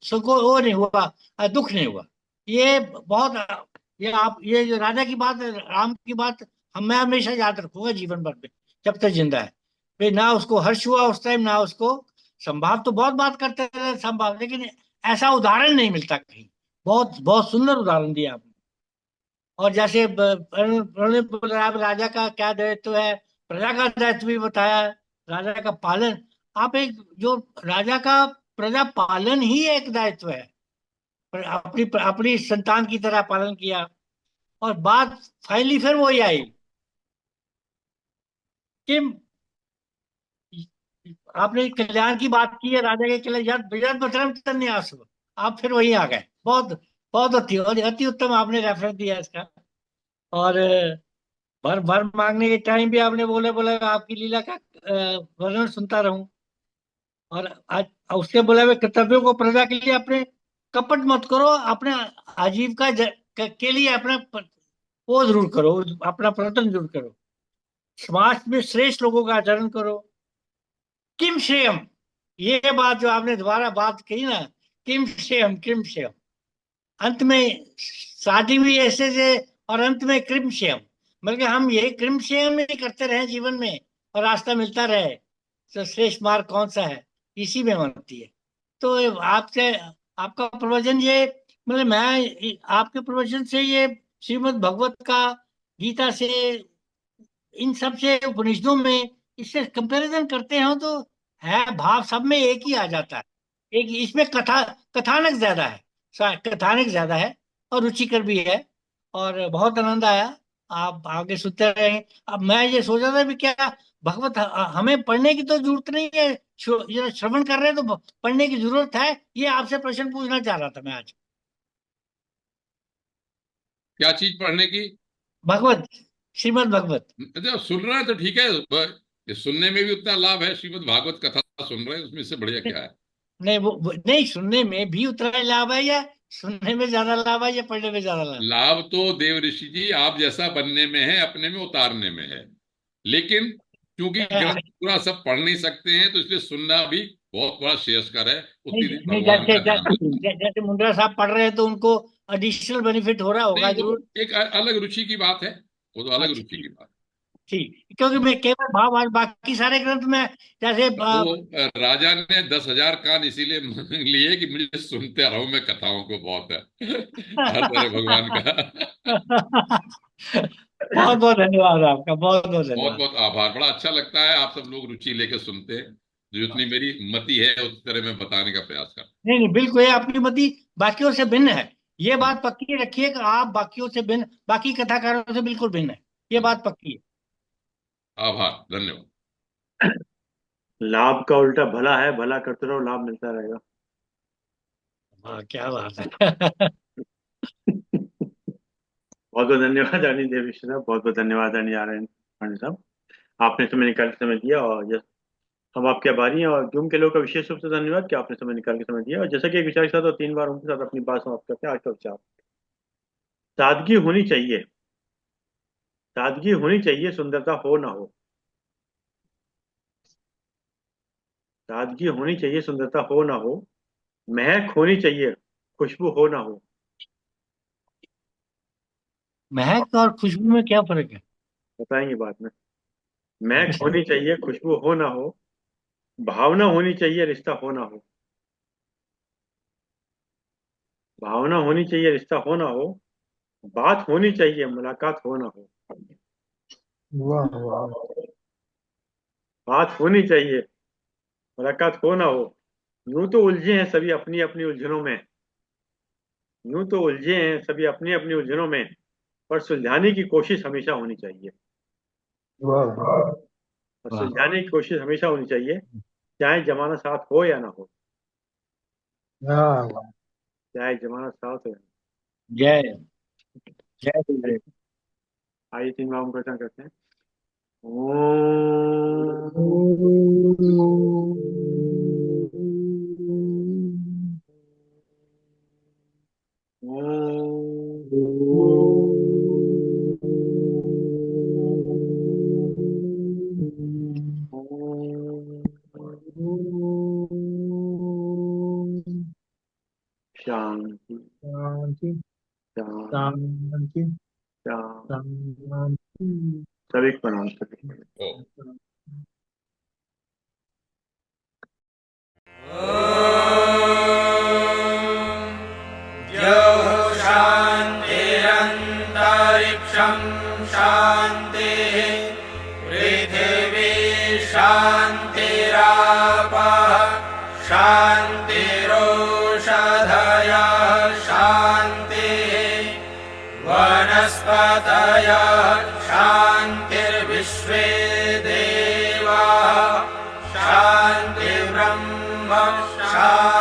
संकोच वो नहीं हुआ, दुख नहीं हुआ। ये बहुत, ये आप ये जो राजा की बात, राम की बात, मैं हमेशा याद रखूंगा जीवन भर में, जब तक जिंदा है। भाई ना उसको हर्ष हुआ उस टाइम, ना उसको संभाव, तो बहुत बात करते थे संभाव, लेकिन ऐसा उदाहरण नहीं मिलता कहीं। बहुत बहुत सुंदर उदाहरण दिया आपने। और जैसे प्रणव बोल रहा है, राजा का क्या दायित्व है, प्रजा का दायित्व भी बताया है, राजा का पालन। आप एक जो राजा का प्रजा पालन ही एक दायित्व है। अपनी अपनी संतान की तरह पालन किया। और बात फाइनली फिर वही आई कि आपने कल्याण की बात की है, राजा के कल्याण, याद विराट बसरम तन्यास हो, आप फिर वही आ गए। बहुत बहुत अति उत्तम आपने रेफरेंस दिया इसका। और भर भर मांगने के टाइम भी आपने बोले बोले आपकी लीला का वर्णन सुनता रहूं। और आज उसके बोले हुए कर्तव्यों को प्रजा के लिए अपने कपट मत करो, अपने आजीविका के लिए अपना वो जरूर करो, अपना प्रयत्न जरूर करो, समाज में श्रेष्ठ लोगों का आचरण करो। किम श्रेयम, ये बात जो आपने दोबारा बात कही ना, किम श्रेयम किम श्रेयम, अंत में स्टार्टिंग भी ऐसे से और अंत में कृम श्रेयम, बल्कि हम यही कृम श्रेयम ही करते रहे जीवन में और रास्ता मिलता रहे, तो श्रेष्ठ मार्ग कौन सा है, इसी में बनती है। तो आपसे आपका प्रवचन ये, मतलब मैं आपके प्रवचन से ये श्रीमद् भगवत का, गीता से, इन सब से उपनिषदों में इससे कंपैरिजन करते हो तो है भाव सब में एक ही आ जाता है। एक इसमें कथानक ज्यादा है, कथानक ज्यादा है, और रुचिकर भी है। और बहुत आनंद आया। आप आगे सुनते रहेंगे। अब मैं ये सोच रहा था भी क्या भगवत हमें पढ़ने की तो जरूरत नहीं है, ये श्रवण कर रहे हैं तो पढ़ने की जरूरत है, ये आपसे प्रश्न पूछना चाह रहा था मैं आज। क्या चीज पढ़ने की? भगवत, श्रीमद् भगवत। अच्छा, सुन रहा है तो ठीक है, ये सुनने में भी उतना लाभ है, श्रीमद् भागवत कथा सुन रहे हैं, उसमें से बढ़िया क्या है? नहीं वो नहीं, सुनने में भी उतना ही लाभ है, या सुनने में ज्यादा लाभ है, या पढ़ने में ज्यादा लाभ लाभ तो देव ऋषि जी आप जैसा बनने में है, अपने में उतारने में है। लेकिन क्योंकि है? ग्रंथ पूरा सब पढ़ नहीं सकते हैं, तो इसलिए सुनना भी बहुत बड़ा श्रेयस्कर है, नहीं उतनी देर नहीं, भगवान जैसे का ध्यान रखना। जैसे मुंद्रा साहब पढ़ रहे हैं तो उनको एडिशनल बेनिफिट हो रहा होगा नहीं, वो जरूर। एक अलग रुचि की बात है, वो तो अलग अच्छा, रुचि की बात ठीक, क्योंकि मैं केवल भाव बाकी सारे ग्रंथ में जैसे है। वो राजा ने 10,000 कान इसीलिए मांग लिए कि मुझे सुनते रहो, मैं कथाओं को बहुत है हर तरह भगवान का। बहुत बहुत धन्यवाद आपका, बहुत बहुत बहुत धन्यवाद। बहुत आभार, बड़ा अच्छा लगता है आप सब लोग रुचि लेके सुनते हैं। जो जितनी मेरी मति है उस तरह मैं बताने का प्रयास करता नहीं नहीं, बिल्कुल, ये आपकी मति बाकियों से भिन्न है। ये हूँ। बात पक्की रखिए कि आप बाकियों से भिन्न, बाकी कथाकारों से बिल्कुल भिन्न है। ये बात पक्की है। आभार, धन्यवाद। लाभ का उल्टा भला है, भला करते रहो, लाभ मिलता रहेगा। हाँ, क्या बात है। बहुत बहुत धन्यवाद अनिल देवी साहब, बहुत बहुत धन्यवाद अनिल नारायण पांडे साहब। आपने समय निकाल के समय दिया, और हम आपके आभारी हैं। और जूम के लोगों का विशेष रूप से धन्यवाद कि आपने समय निकाल के समय दिया। और जैसा कि एक विचार के साथ और 3 बार उनके साथ अपनी बात समाप्त करते हैं, आज का विचार, सादगी होनी चाहिए। सादगी होनी चाहिए, सुंदरता हो ना हो। सादगी होनी चाहिए, सुंदरता हो ना हो। महक होनी चाहिए, खुशबू हो ना हो। महक और खुशबू में क्या फर्क है? बताएंगे बाद में। महक होनी चाहिए, खुशबू हो ना हो। भावना होनी चाहिए, रिश्ता हो ना हो। भावना होनी चाहिए, रिश्ता हो ना हो। बात होनी चाहिए, मुलाकात हो ना हो। वाह वाह। बात होनी चाहिए, मुलाकात हो ना हो। यूं तो उलझे हैं सभी अपनी अपनी उलझनों में। यूं तो उलझे हैं सभी अपनी अपनी उलझनों में, पर सुलझाने की कोशिश हमेशा होनी चाहिए। वाह और वाह। सुलझाने की कोशिश हमेशा होनी चाहिए, चाहे जमाना साथ हो या ना हो। वाह वाह। चाहे जमाना साथ हो या ना जय जय गुरुदेव। हो। आइए 3 बार हम करते हैं। ओम। ओम। शांति। शांति शांति। शांति शांति। शांति। सभी को प्रणाम, सभी को प्रणाम। ओ। शान्तिरन्तरिक्षं शान्तिः पृथिवी शान्तिरापः शान्तिरोषधयः शान्तिः वनस्पतयः शान्तिर्विश्वे देवाः शान्तिर्ब्रह्म शान्तिः